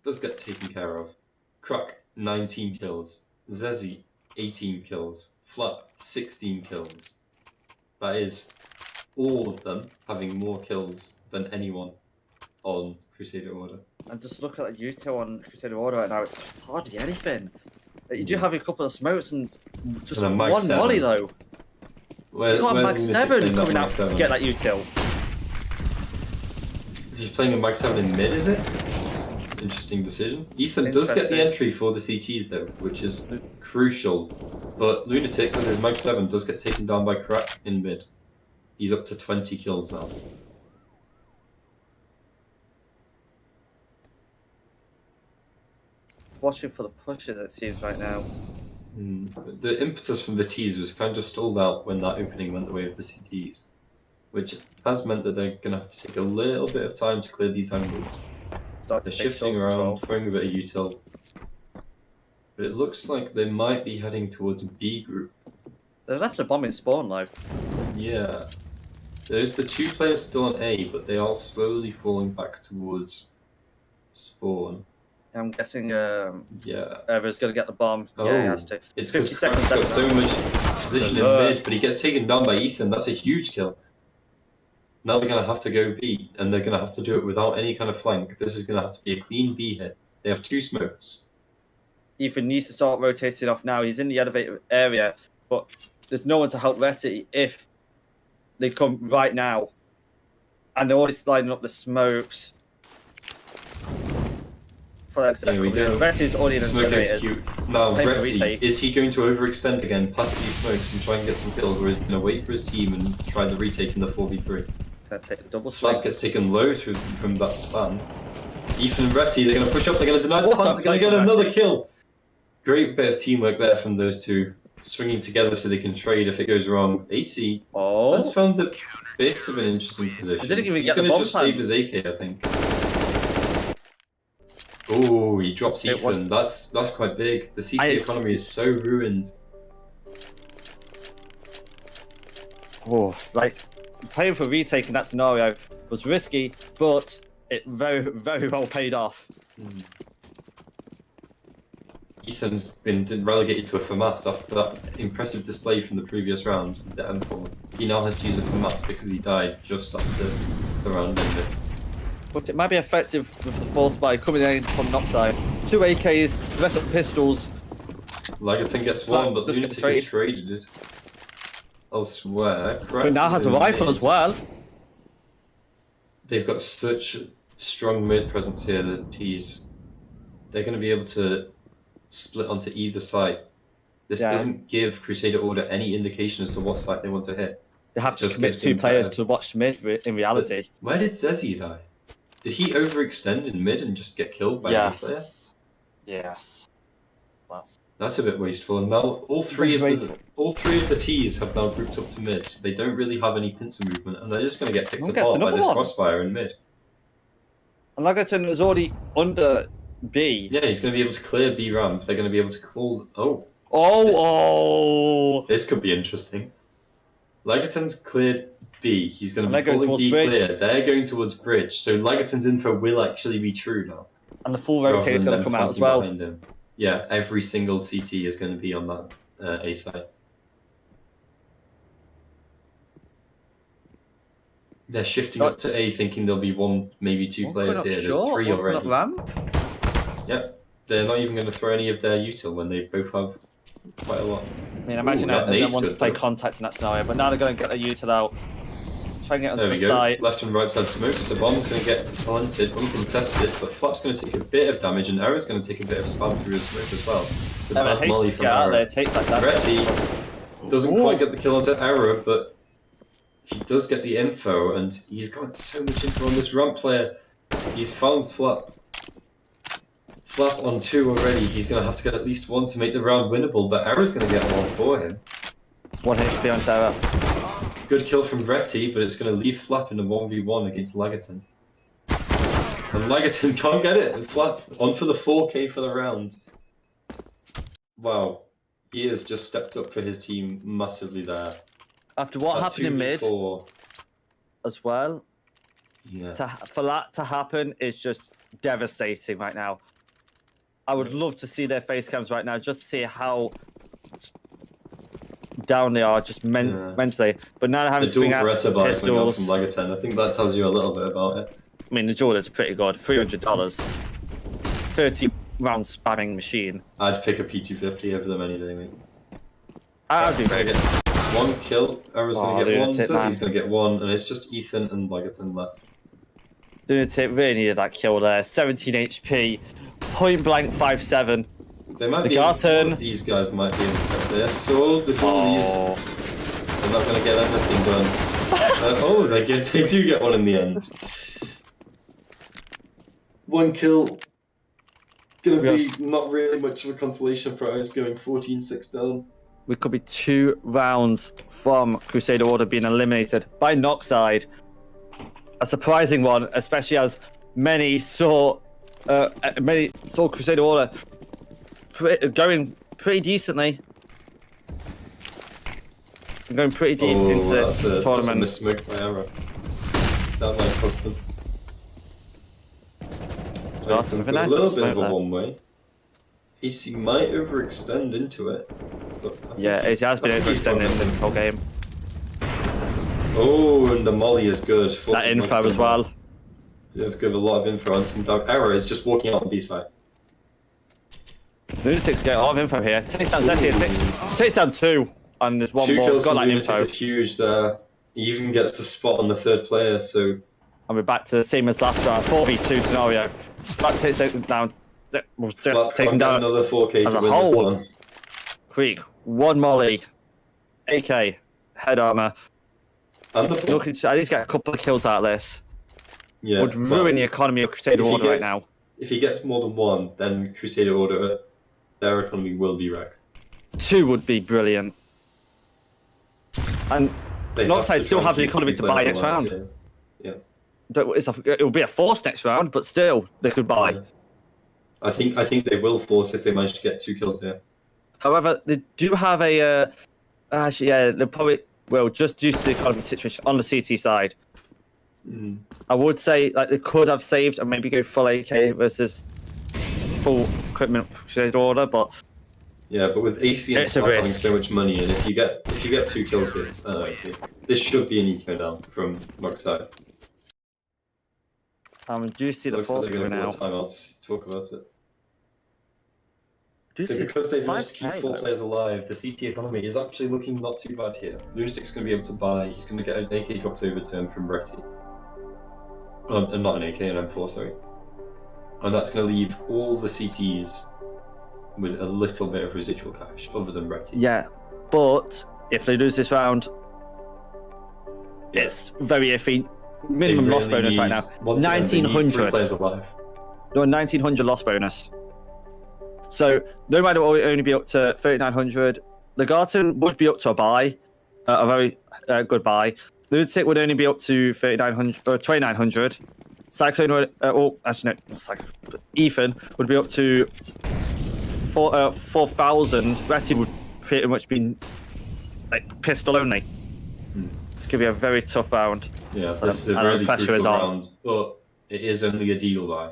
does get taken care of. Crack, 19 kills. Zezzy, 18 kills. Flap, 16 kills. That is all of them having more kills than anyone on Crusader Order. And just look at the util on Crusader Order right now, it's hardly anything. You do have a couple of smokes and just one molly though. You got a Mag 7 coming out to get that util. He's playing a Mag 7 in mid, is it? It's an interesting decision. Ethan does get the entry for the CTs though, which is crucial. But Lunatic with his Mag 7 does get taken down by Crack in mid. He's up to 20 kills now. Watching for the pushes, it seems right now. The impetus from the T's was kind of stalled out when that opening went the way of the CTs, which has meant that they're going to have to take a little bit of time to clear these angles. They're shifting around, throwing a bit of util. But it looks like they might be heading towards a B group. They left a bomb in spawn though. Yeah. There's the 2 players still on A, but they are slowly falling back towards spawn. I'm guessing yeah. Ever's going to get the bomb. Oh, yeah, he has to. It's because Crack's got so much position in mid, but he gets taken down by Ethan. That's a huge kill. Now they're going to have to go B, and they're going to have to do it without any kind of flank. This is going to have to be a clean B hit. They have 2 smokes. Ethan needs to start rotating off now. He's in the elevator area, but there's no one to help Retty if they come right now. And they're already sliding up the smokes. There we go. Retty's already in the smoke execute. Now, Retty, is he going to overextend again past these smokes and try and get some kills, or is he going to wait for his team and try the retake in the 4v3? Take the double Flap gets taken low from that span. Ethan and Retty, they're going to push up, they're going to deny the What hunt, a they're going to play get from another kill. Great bit of teamwork there from those two, swinging together so they can trade if it goes wrong. AC has found a bit of an interesting position. didn't even He's get the going to bomb just plan. save his AK, I think. Oh, he drops Ethan. That's quite big. The CT economy is so ruined. Oh, like playing for retake in that scenario was risky, but it very well paid off. Ethan's been relegated to a FAMAS after that impressive display from the previous round with the M4. He now has to use a FAMAS because he died just after the round ended. But it might be effective with the force by coming in from Noxide. 2 AKs, the rest of pistols. Lagerton gets one, but Lunatic is traded it. Elsewhere, But now has a rifle as well. They've got such strong mid presence here, the T's. They're going to be able to split onto either side. This doesn't give Crusader Order any indication as to what side they want to hit. They have to commit 2 players to watch mid in reality. But where did Zezzy die? Did he overextend in mid and just get killed by a player? Yes. That's a bit wasteful. And now all three of the T's have now grouped up to mid. So they don't really have any pincer movement, and they're just going to get picked apart by this crossfire in mid. And Lagerton is already under B. Yeah, he's going to be able to clear B ramp. They're going to be able to call. This could be interesting. Lagerton's cleared B. He's going to be calling B clear. They're going towards bridge. So Lagerton's info will actually be true now. And the full rotate is going to come out as well. Yeah, every single CT is going to be on that A side. They're shifting up to A, thinking there'll be 1, maybe 2 players here. There's 3 already. Yep, they're not even going to throw any of their util when they both have quite a lot. I mean, imagine they want to play contact in that scenario, but now they're going to get their util out. Try and get onto the side. Left and right side smokes. The bomb's going to get planted. We can test it, but Flap's going to take a bit of damage, and Error's going to take a bit of spam through his smoke as well. It's a bad molly from Error. Retty doesn't quite get the kill onto Error, but he does get the info, and he's got so much info on this ramp player. He's found Flap. Flap on 2 already. He's going to have to get at least 1 to make the round winnable, but Error's going to get 1 for him. 1 HP on Error. Good kill from Retty, but it's going to leave Flap in a 1v1 against Lagerton. And Lagerton can't get it, and Flap on for the 4k for the round. Wow. He has just stepped up for his team massively there. After what happened in mid as well, for that to happen is just devastating right now. I would love to see their face cams right now, just to see how down they are just mentally. But now they're having to bring out pistols from Lagerton. I think that tells you a little bit about it. I mean, the Jordans are pretty good. $300, 30 round spamming machine. I'd pick a P250 over them any day, mate. I'd be very good. 1 kill. Error's going to get 1. Zezzy's going to get 1, and it's just Ethan and Lagerton left. Lunatic really needed that kill there. 17 HP, point blank 5-7. They might these guys might be able to get their sword. They're not going to get anything done. They do get 1 in the end. 1 kill. Gonna be not really much of a consolation prize, going 14-6 down. We could be 2 rounds from Crusader Order being eliminated by Noxide. A surprising one, especially as many saw Crusader Order going pretty decently. Going pretty deep into this tournament. That's a missmoke by Error. That might cost them. A little bit of a one-way. AC might overextend into it. Yeah, it has been overextending in this whole game. Oh, and the molly is good. That info as well. It's good, a lot of info on some dark. Error is just walking out on B side. Lunatic's getting a lot of info here. Takes down Zesty, takes down 2, and there's 1 more. Got that info. Is huge there. He even gets the spot on the 3rd player, so. And we're back to the same as last round, 4v2 scenario. Flap takes down. Just taken down another 4k as a whole. Creek, 1 molly, AK, head armor. And looking to at least get a couple of kills out of this. Yeah, would ruin the economy of Crusader Order right now. If he gets more than one, then Crusader Order, their economy will be wrecked. 2 would be brilliant. And Noxide still have the economy to buy next round. Yeah. It will be a force next round, but still, they could buy. Yeah. I think they will force if they manage to get 2 kills here. However, they do have a... actually, yeah, they probably will, just due to the economy situation on the CT side. I would say like they could have saved and maybe go full AK versus full equipment Crusader Order, but yeah, but with AC and having so much money, and if you get 2 kills here, this should be an eco down from Noxide. Do you see the pulse going out? Timeouts to talk about it. So because they've managed to keep 4 players alive, the CT economy is actually looking not too bad here. Lunatic's going to be able to buy. He's going to get an AK dropped over to him from Retty. Not an AK, an M4, sorry. And that's going to leave all the CTs with a little bit of residual cash, other than Retty. Yeah, but if they lose this round, it's very iffy. Minimum loss bonus right now. 1900. Players alive. No, 1900 loss bonus. So no matter what, will only be up to 3900. Legato would be up to a buy, a very good buy. Lunatic would only be up to 3900 or 2900. Cyclone would, actually no, Cyclone. Ethan would be up to 4,000. Retty would pretty much be like pistol only. This could be a very tough round. Yeah, this is a really crucial round, but it is only a deagle buy.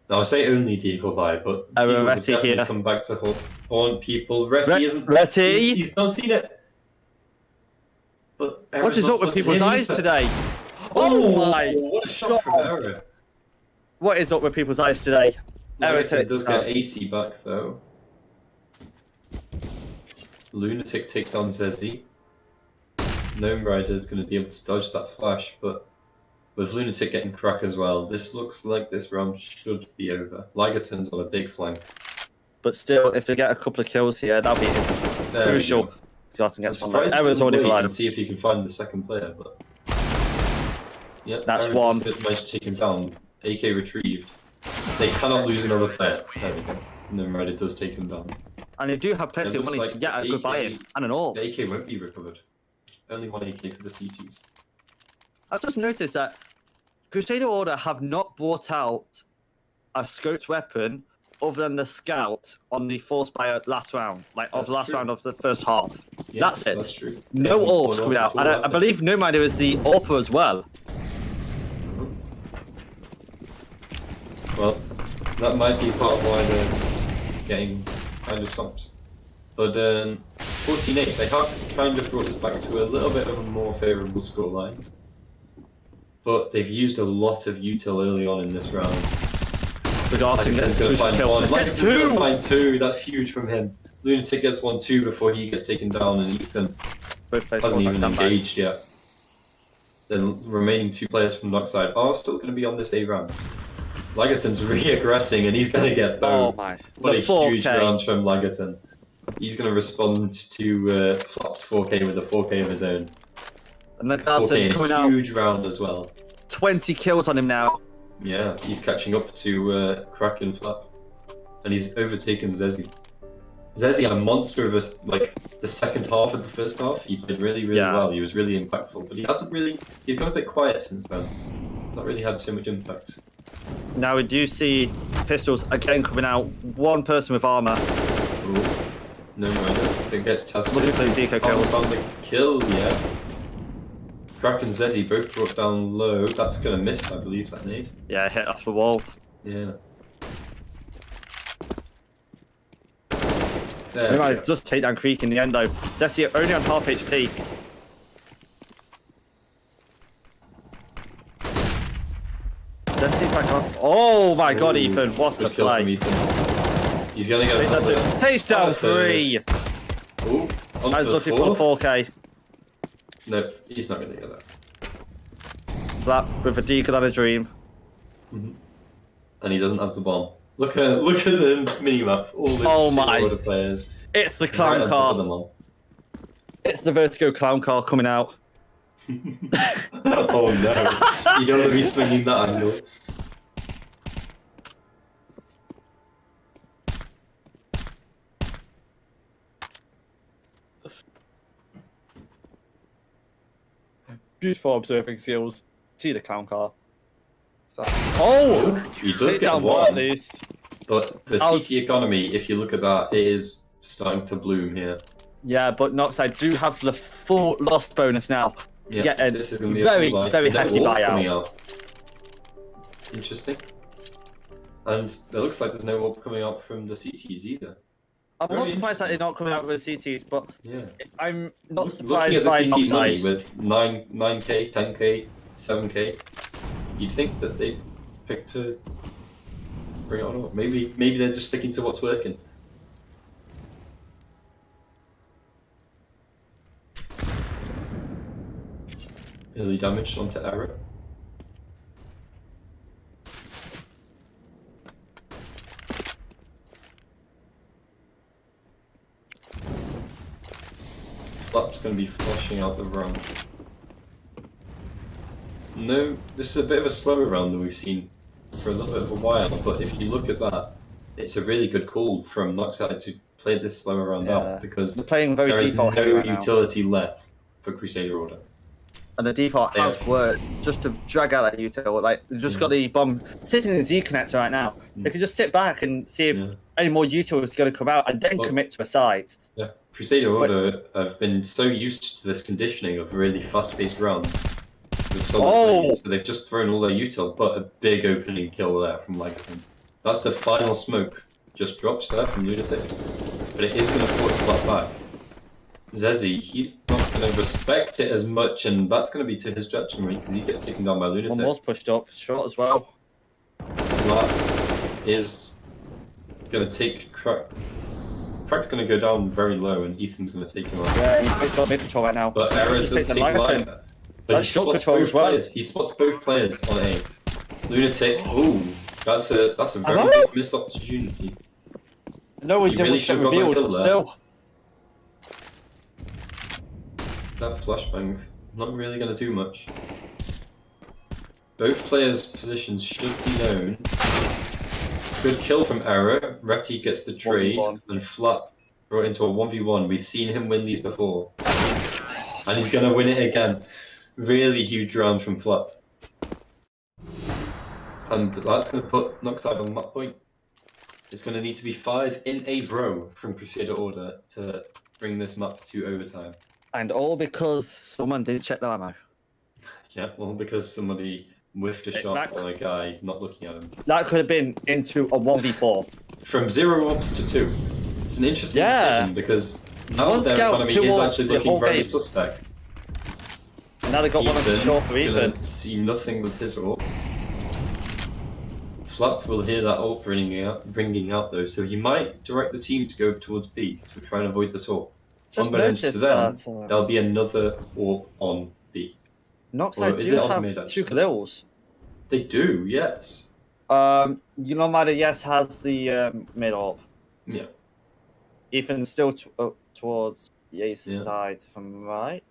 Now I say only deagle buy, but deagles have definitely come back to haunt people. Retty isn't. Retty, he's not seen it. But what is up with people's eyes today? Oh my! What a shot from Era. What is up with people's eyes today? Lunatic does get AC back though. Lunatic takes down Zezzy. Gnome Rider is going to be able to dodge that flash, but with Lunatic getting crack as well, this looks like this round should be over. Ligaton's on a big flank. But still, if they get a couple of kills here, that'll be crucial. Error's already blind. See if you can find the second player, but yeah, that's one. Managed to take him down. AK retrieved. They cannot lose another player. There we go. Gnome Rider does take him down. And they do have plenty of money to get a good buy-in and an all. The AK won't be recovered. Only 1 AK for the CTs. I've just noticed that Crusader Order have not brought out a scoped weapon other than the scout on the force buy last round, last round of the first half. Yes, that's it. That's true. No orbs coming out. And I believe No Minder is the AWPer as well. Well, that might be part of why they're getting kind of stopped. But 14-8, they have kind of brought this back to a little bit of a more favourable scoreline. But they've used a lot of util early on in this round. Ligaton's going to find one. Ligaton's going to find 2. That's huge from him. Lunatic gets 1-2 before he gets taken down, and Ethan hasn't even engaged yet. The remaining 2 players from Noxide are still going to be on this A round. Ligaton's re-aggressing, and he's going to get boned. Oh my! What a huge round from Ligaton. He's going to respond to Flop's 4K with a 4K of his own. And Legato coming out. Huge round as well. 20 kills on him now. Yeah, he's catching up to Crack and Flap. And he's overtaken Zezzy. Zezzy had a monster of the second half of the first half. He played really well. He was really impactful. But he's gone a bit quiet since then. Not really had so much impact. Now we do see pistols again coming out. One person with armor. Ooh. No, that gets tested. Looking for these eco kills. Found the kill, yeah. Crack and Zezzy both brought down low. That's gonna miss, I believe, that nade. Yeah, hit off the wall. Yeah. There just take down Creek in the end though. Zezzy only on half HP. Zezzy back on. Oh my god, Ethan, what a play. He's gonna get a takedown 3. Ooh, I was looking for 4K. Nope, he's not gonna get that. Flap with a deagle and a dream. And he doesn't have the bomb. Look at the minimap. All the order players. It's the clown car. It's the Vertigo clown car coming out. Oh no, you don't want to be swinging that angle. Beautiful observing skills. See the clown car. Oh! He does Take get down one, at least. but the CT economy, if you look at that, it is starting to bloom here. Yeah, but Noxide do have the full lost bonus now. Yeah, Get a this is going to be very, a full buy. very No hefty orb coming buyout. out. Interesting. And it looks like there's no orb coming out from the CTs either. I'm Very not surprised that interesting. they're not coming out with CTs, but Yeah. I'm not Looking surprised at the by CT money Noxide. with 9k, 10k, 7k, you'd think that they'd pick to bring it on up. Maybe they're just sticking to what's working. Early damage onto Error. Flap's going to be flushing out the run. No, this is a bit of a slower round than we've seen for a little bit of a while, but if you look at that, it's a really good call from Noxide to play this slower round out, because They're playing very there is default no heavy right now. utility left for Crusader Order. And the default They has have- worked just to drag out that util. Like, they've just got the bomb sitting in the Z connector right now. They can just sit back and see if any more util is going to come out and then commit to a site. Yeah, Crusader Order have been so used to this conditioning of really fast-paced rounds with solid plays, so they've just thrown all their util, but a big opening kill there from Legaton. That's the final smoke. Just drops there from Lunatic, but it is going to force Flat back. Zezzy, he's not going to respect it as much, and that's going to be to his detriment because he gets taken down by Lunatic. One was pushed up, short as well. Flat is going to take Crack. Crack's going to go down very low, and Ethan's going to take him out. Yeah, he's got mid control right now. But Error Just does take take the line. Legaton. But That's he shot spots control both as well. players. He spots both players on A. Lunatic. Ooh, that's a very Hello? big missed opportunity. No, we He didn't really get should have got that revealed, kill but there. still. That flashbang, not really going to do much. Both players' positions should be known. Good kill from Error. Retty gets the trade, 1v1. and Flap brought into a 1v1. We've seen him win these before. And he's going to win it again. Really huge round from Flap. And that's going to put Noxide on that point. It's going to need to be 5 in a row from Crusader Order to bring this map to overtime. And all because someone didn't check the ammo. Yeah, well, because somebody whiffed a shot on a guy not looking at him. That could have been into a 1v4. From 0 ops to 2. It's an interesting decision because now One their scout, economy 2 is ops actually the looking whole very game. suspect. And now they got one of the short for Ethan. Gonna see nothing with his ult. Flap will hear that ult ringing out though, so he might direct the team to go towards B to try and avoid the ult. Just Unbeknownst to noticed them, that, there'll be another orb on B. Or Noxide is do it on have mid, 2 actually? kills. They do, yes. Yes has the mid orb. Yeah. Ethan's still towards the A Yeah. side, if I'm right.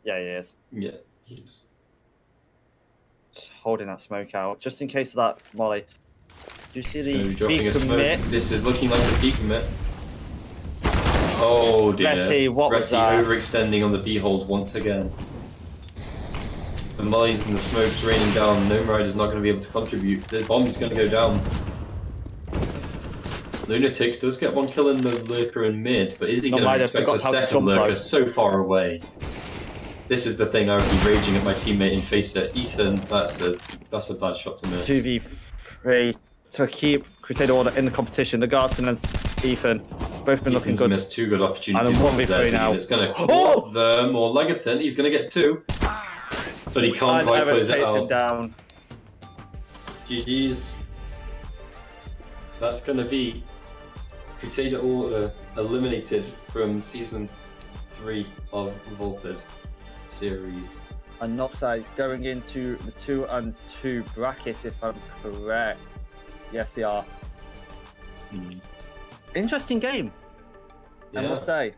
Yeah, he is. Yeah, he is. Just holding that smoke out, just in case of that molly. Do you see He's gonna be the dropping B a smoke. commit? This is looking like a B commit. Oh dear. Retty, what was Retty that? overextending on the B hold once again. The mollies and the smokes raining down. Gnome Rider's not going to be able to contribute. The bomb's going to go down. Lunatic does get one kill in the lurker in mid, but is he Gnome going to Rider expect forgot a how to second jump lurker right. so far away? This is the thing I would be raging at my teammate in face at Ethan. That's a bad shot to miss. 2v3 to keep Crusader Order in the competition. The Garton and Ethan both been looking Ethan's good. missed 2 good opportunities. And a onto 1v3 Zezzy, now. and it's going to Oh! them or Legaton. He's going to get 2, but he can't And quite Everett close it takes him out. down. GG's. That's going to be Crusader Order eliminated from Season 3 of Volpid series. And Noxide going into the 2-2 bracket, if I'm correct. Yes, they are. Interesting game, I Yeah. must say.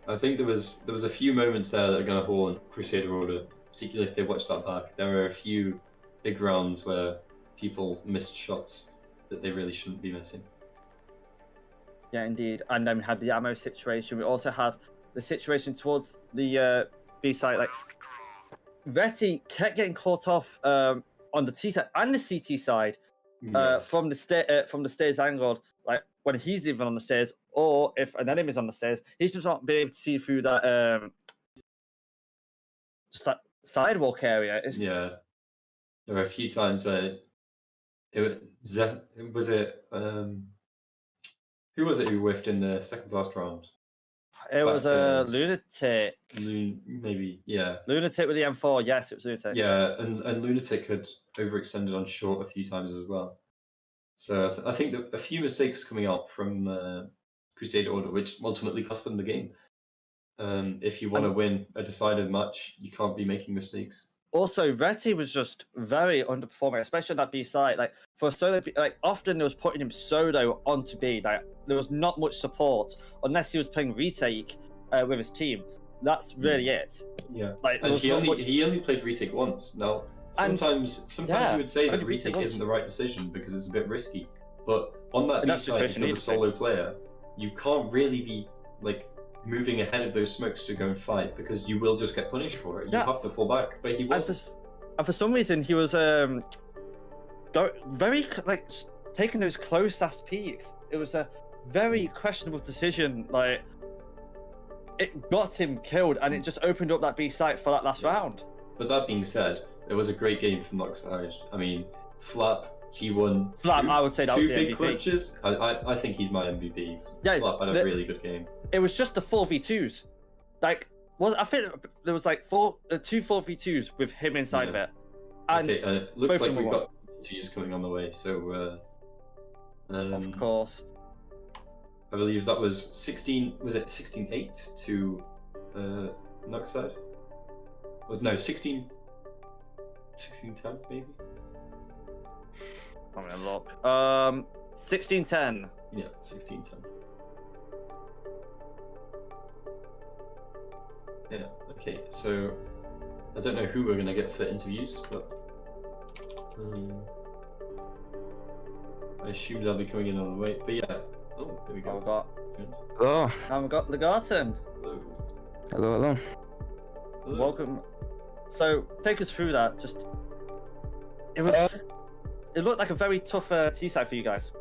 I think there was a few moments there that are going to haunt Crusader Order, particularly if they watch that back. There were a few big rounds where people missed shots that they really shouldn't be missing. Yeah, indeed. And then we had the ammo situation. We also had the situation towards the B side. Like, Reti kept getting caught off on the T side and the CT side from the stairs angle. Like when he's even on the stairs, or if an enemy's on the stairs, he's just not being able to see through that just that sidewalk area. Yeah, there were a few times where who was it who whiffed in the second last round? It was a Lunatic. Maybe, yeah. Lunatic with the M4, yes, it was Lunatic. Yeah, and Lunatic had overextended on short a few times as well. So I think that a few mistakes coming out from Crusader Order, which ultimately cost them the game. If you want to win a decided match, you can't be making mistakes. Also, Reti was just very underperforming, especially on that B side. Like for solo, like often they was putting him solo onto B. Like there was not much support unless he was playing retake with his team. That's really it. Yeah, like and he only played retake once. Now sometimes yeah, you would say that retake isn't the right decision because it's a bit risky. But on that B side, if you're a solo player, you can't really be like moving ahead of those smokes to go and fight because you will just get punished for it. You have to fall back, but he wasn't. And for some reason, he was very like taking those close ass peeks. It was a very questionable decision. Like it got him killed, and it just opened up that B site for that last round. But that being said, it was a great game from Noxide. I mean, Flap, he won. Flap, I would say that was the big MVP. Clutches. I think he's my MVP. Yeah, Flap had a really good game. It was just the 4v2s. Like, I think there was like two 4v2s with him inside of it. And okay, it looks like we've got 2s coming on the way. So, of course. I believe that was 16. Was it 16-8 to Noxide? No, 16. 16-10 maybe. I'm gonna look. 16-10. Yeah, 16-10. Yeah. Okay. So I don't know who we're gonna get for interviews, but I assume they'll be coming in on the way. But yeah. Oh, there we go. We've got Legarton. Hello. Hello. Welcome. So take us through that. Just it looked like a very tough T-side for you guys.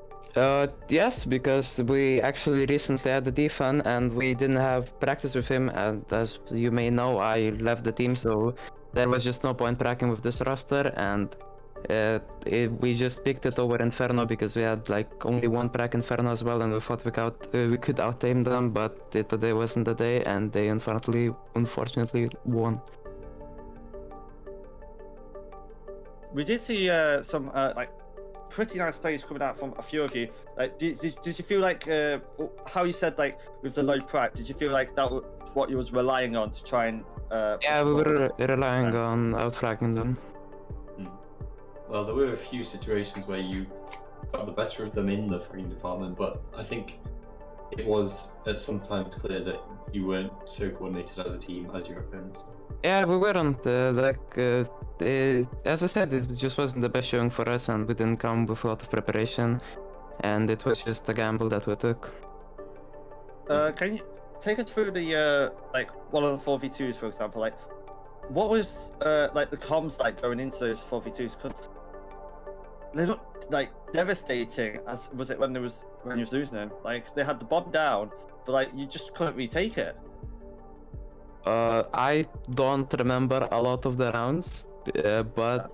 Yes, because we actually recently had the defan and we didn't have practice with him, and as you may know, I left the team, so there was just no point practicing with this roster, and we just picked it over Inferno because we had like only one prac Inferno as well, and we thought we could out-aim them, but today wasn't the day, and they unfortunately won. We did see some like pretty nice plays coming out from a few of you. Like, did you feel like how you said like with the low prac? Did you feel like that was what you was relying on to try and? Yeah, we were relying on outfragging them. Well, there were a few situations where you got the better of them in the fragging department, but I think it was at some times clear that you weren't so coordinated as a team as your opponents. Yeah, we weren't. As I said, it just wasn't the best showing for us, and we didn't come with a lot of preparation, and it was just a gamble that we took. Can you take us through the like one of the 4v2s, for example? Like, what was like the comms like going into those 4v2s? Because they looked like devastating. As was it when you was losing them? Like they had the bomb down, but like you just couldn't retake it. I don't remember a lot of the rounds, but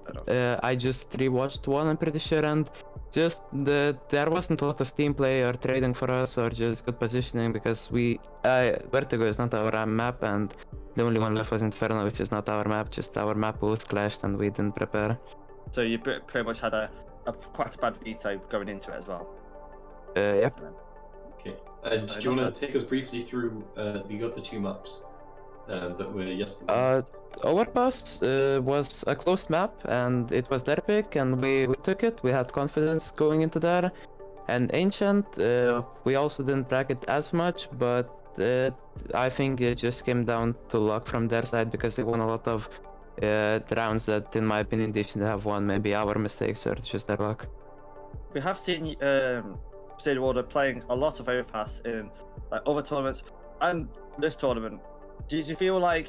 I just rewatched one, I'm pretty sure, and just there wasn't a lot of team play or trading for us or just good positioning because Vertigo is not our map, and the only one left was Inferno, which is not our map, just our map was clashed and we didn't prepare. So you pretty much had a quite a bad veto going into it as well. Yeah. Okay, and do you want to take us briefly through the other two maps that were yesterday? Overpass was a closed map and it was their pick, and we took it. We had confidence going into there. And Ancient, we also didn't bracket as much, but I think it just came down to luck from their side because they won a lot of rounds that, in my opinion, they should have won. Maybe our mistakes or just their luck. We have seen Crusader Order playing a lot of overpass in like other tournaments and this tournament. Did you feel like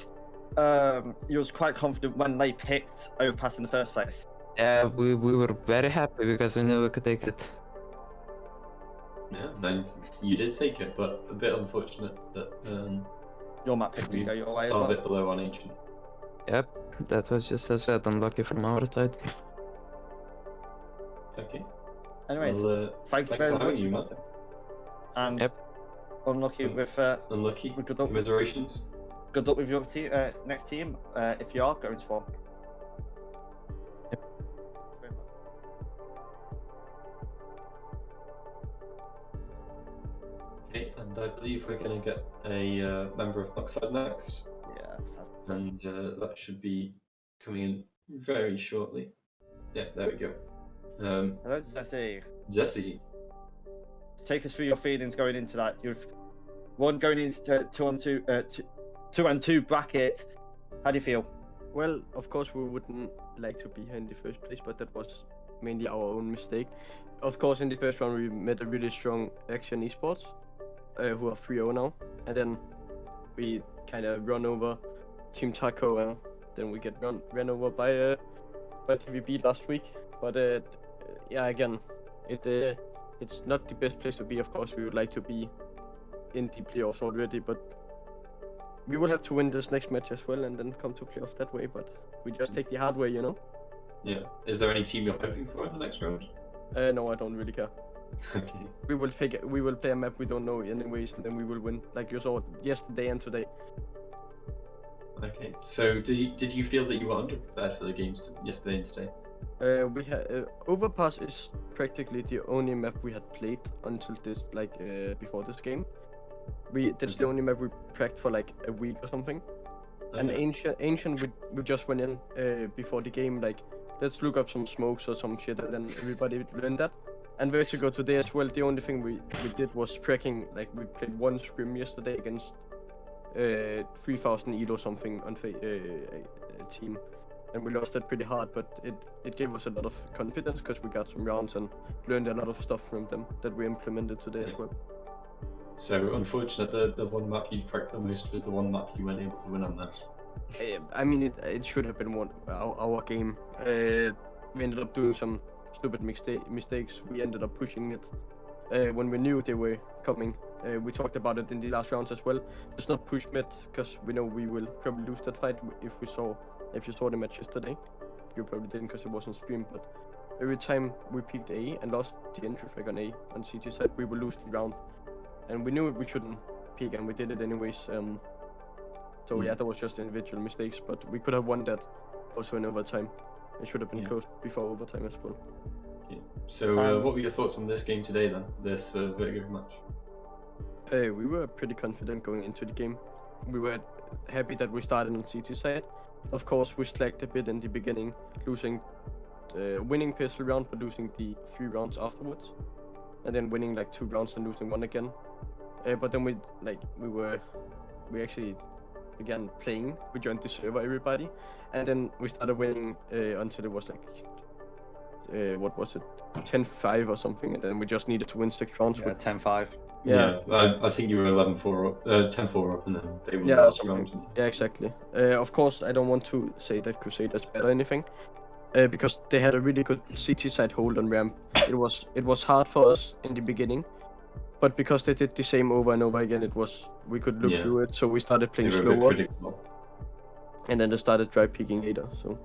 you was quite confident when they picked overpass in the first place? Yeah, we were very happy because we knew we could take it. Yeah, then you did take it, but a bit unfortunate that Your map pick we didn't go your way as fell well. a bit below on Ancient. Yep, that was just as said, unlucky from our side. Okay. Anyways, Well, thank you thanks very for having much, you, Matt. Martin. And Yep. unlucky with Unlucky. good luck. Commiserations. Good luck with your next team if you are going to form. Okay, and I believe we're going to get a member of Noxide next, Yeah. and that should be coming in very shortly. Yeah, there we go. Hello, Zessie. Zessie. Take us through your feelings going into that. You've going into 2-2 bracket. How do you feel? Well, of course, we wouldn't like to be here in the first place, but that was mainly our own mistake. Of course, in the first round, we met a really strong Action Esports, who are 3-0 now, and then we kind of run over Team Taco, and then we get run over by TVB last week. But yeah, again, it's not the best place to be. Of course, we would like to be in the playoffs already, but we will have to win this next match as well and then come to playoffs that way, but we just take the hard way, you know? Yeah. Is there any team you're hoping for in the next round? No, I don't really care. Okay. We will play a map we don't know anyways, and then we will win, like you saw yesterday and today. Okay. So did you feel that you were underprepared for the games yesterday and today? We had Overpass is practically the only map we had played until this, before this game. That's the only map we practiced for like a week or something. Okay. And Ancient we just went in before the game, like, let's look up some smokes or some shit, and then everybody learned that. And Vertigo today as well, the only thing we did was tracking, like we played one scrim yesterday against 3000 elo something on a team. And we lost that pretty hard, but it gave us a lot of confidence because we got some rounds and learned a lot of stuff from them that we implemented today as well. So unfortunate the one map you cracked the most was the one map you weren't able to win on then. I mean, it should have been our game. We ended up doing some stupid mistakes. We ended up pushing it when we knew they were coming. We talked about it in the last rounds as well. Let's not push mid because we know we will probably lose that fight if you saw the match yesterday. You probably didn't because it wasn't streamed, but every time we picked A and lost the entry frag on A on CT side, we will lose the round. And we knew we shouldn't peek, and we did it anyways. So yeah, that was just individual mistakes, but we could have won that also in overtime. It should have been close before overtime as well. Okay. So what were your thoughts on this game today then? This Vertigo match? We were pretty confident going into the game. We were happy that we started on CT side. Of course, we slacked a bit in the beginning, losing winning pistol round, but losing the 3 rounds afterwards, and then winning like 2 rounds and losing 1 again. But then we actually began playing. We joined the server, everybody, and then we started winning until it was like what was it, 10-5 or something, and then we just needed to win 6 rounds. Yeah, 10-5. Yeah. I think you were 11-4 up, 10-4 up, and then they won Yeah, the last round. Yeah, exactly. Of course, I don't want to say that Crusader is better or anything, because they had a really good CT side hold on ramp. It was hard for us in the beginning, but because they did the same over and over again, we could look through it. So we started playing slower, and then they started dry peeking later. So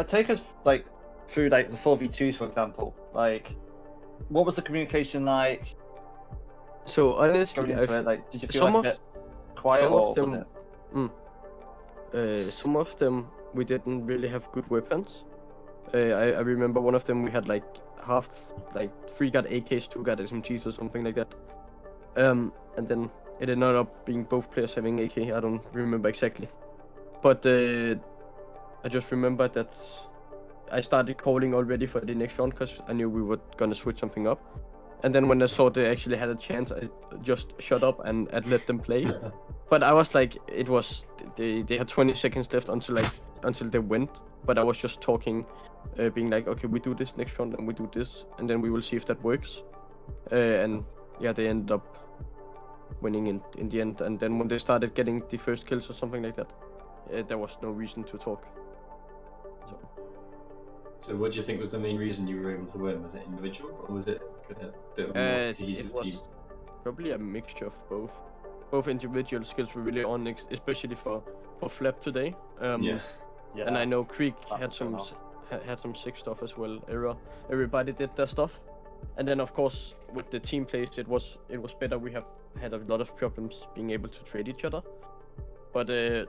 take us like through like the 4v2s, for example. Like, what was the communication like? So honestly, did you feel like a bit quiet, or was it? Some of them we didn't really have good weapons. I remember one of them we had like 3 got AKs, 2 got SMGs or something like that. And then it ended up being both players having AK. I don't remember exactly, but I just remember that I started calling already for the next round because I knew we were gonna switch something up. And then when I saw they actually had a chance, I just shut up and let them play. But I was like, they had 20 seconds left until they went. But I was just talking, being like, okay, we do this next round and we do this, and then we will see if that works. And yeah, they ended up winning in the end. And then when they started getting the first kills or something like that, there was no reason to talk. So what do you think was the main reason you were able to win? Was it individual, or was it a bit of a more cohesive It was team? probably a mixture of both. Both individual skills were really on, especially for Flap today. Yeah. And I know Creek That had was some going had some sick stuff as well. Everybody did their stuff, and then of course with the team plays, it was better. We have had a lot of problems being able to trade each other, but it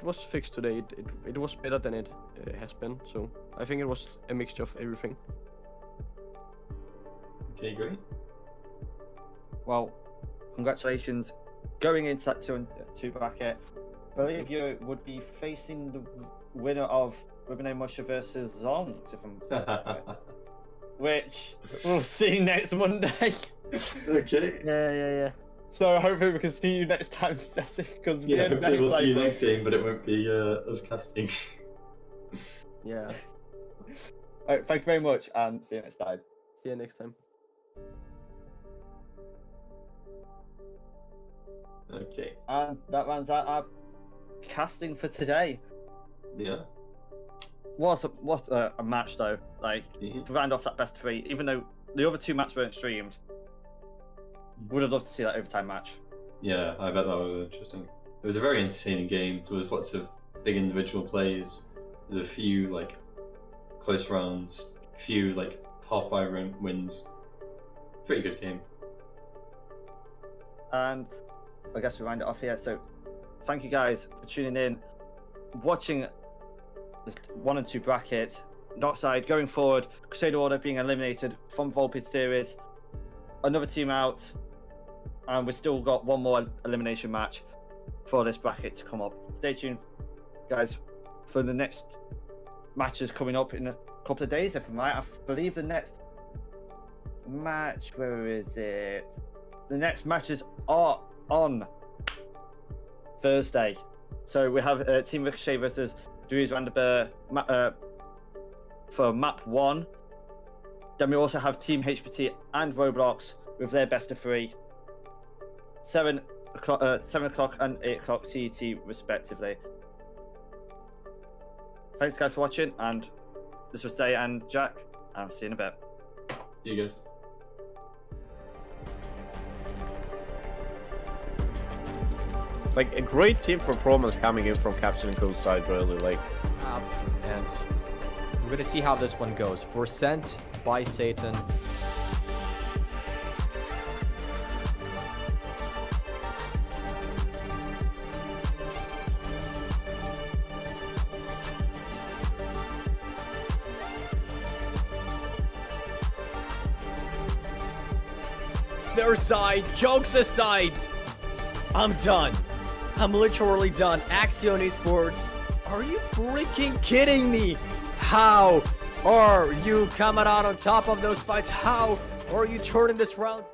was fixed today. It was better than it has been. So I think it was a mixture of everything. Okay, great. Well, congratulations. Going into that 2-2 bracket, I believe you would be facing the winner of Rubino Musha versus Zonks, if I'm correct. Which we'll see next Monday. Okay. Yeah. So hopefully we can see you next time, Ceci, because Yeah, hopefully we'll see you next game, but it won't be us casting. Yeah. Alright, thank you very much, and see you next time. See you next time. Okay. And that rounds out our casting for today. Yeah. What a match though. Like to round off that best of 3, even though the other 2 matches weren't streamed. Would have loved to see that overtime match. Yeah, I bet that was interesting. It was a very entertaining game. There was lots of big individual plays. There's a few like close rounds, few like half by wins. Pretty good game. And I guess we round it off here. So thank you guys for tuning in, watching the 1 and 2 bracket. Noxide going forward, Crusader Order being eliminated from Volpid series, another team out, and we've still got one more elimination match for this bracket to come up. Stay tuned, guys, for the next matches coming up in a couple of days, if I'm right. I believe the next match, where is it? The next matches are on Thursday. So we have Team Ricochet versus Dries Vanderbeer for map 1. Then we also have Team HPT and Roblox with their best of 3. 7 o'clock and 8 o'clock CET respectively. Thanks guys for watching, and this was Day and Jack, and I'll see you in a bit. See you guys. Like a great team performance coming in from Captain and Cool's side, really. Like, And we're gonna see how this one goes. For Sent by Satan. Their side, jokes aside, I'm done. I'm literally done. Axion Esports, are you freaking kidding me? How are you coming out on top of those fights? How are you turning this round?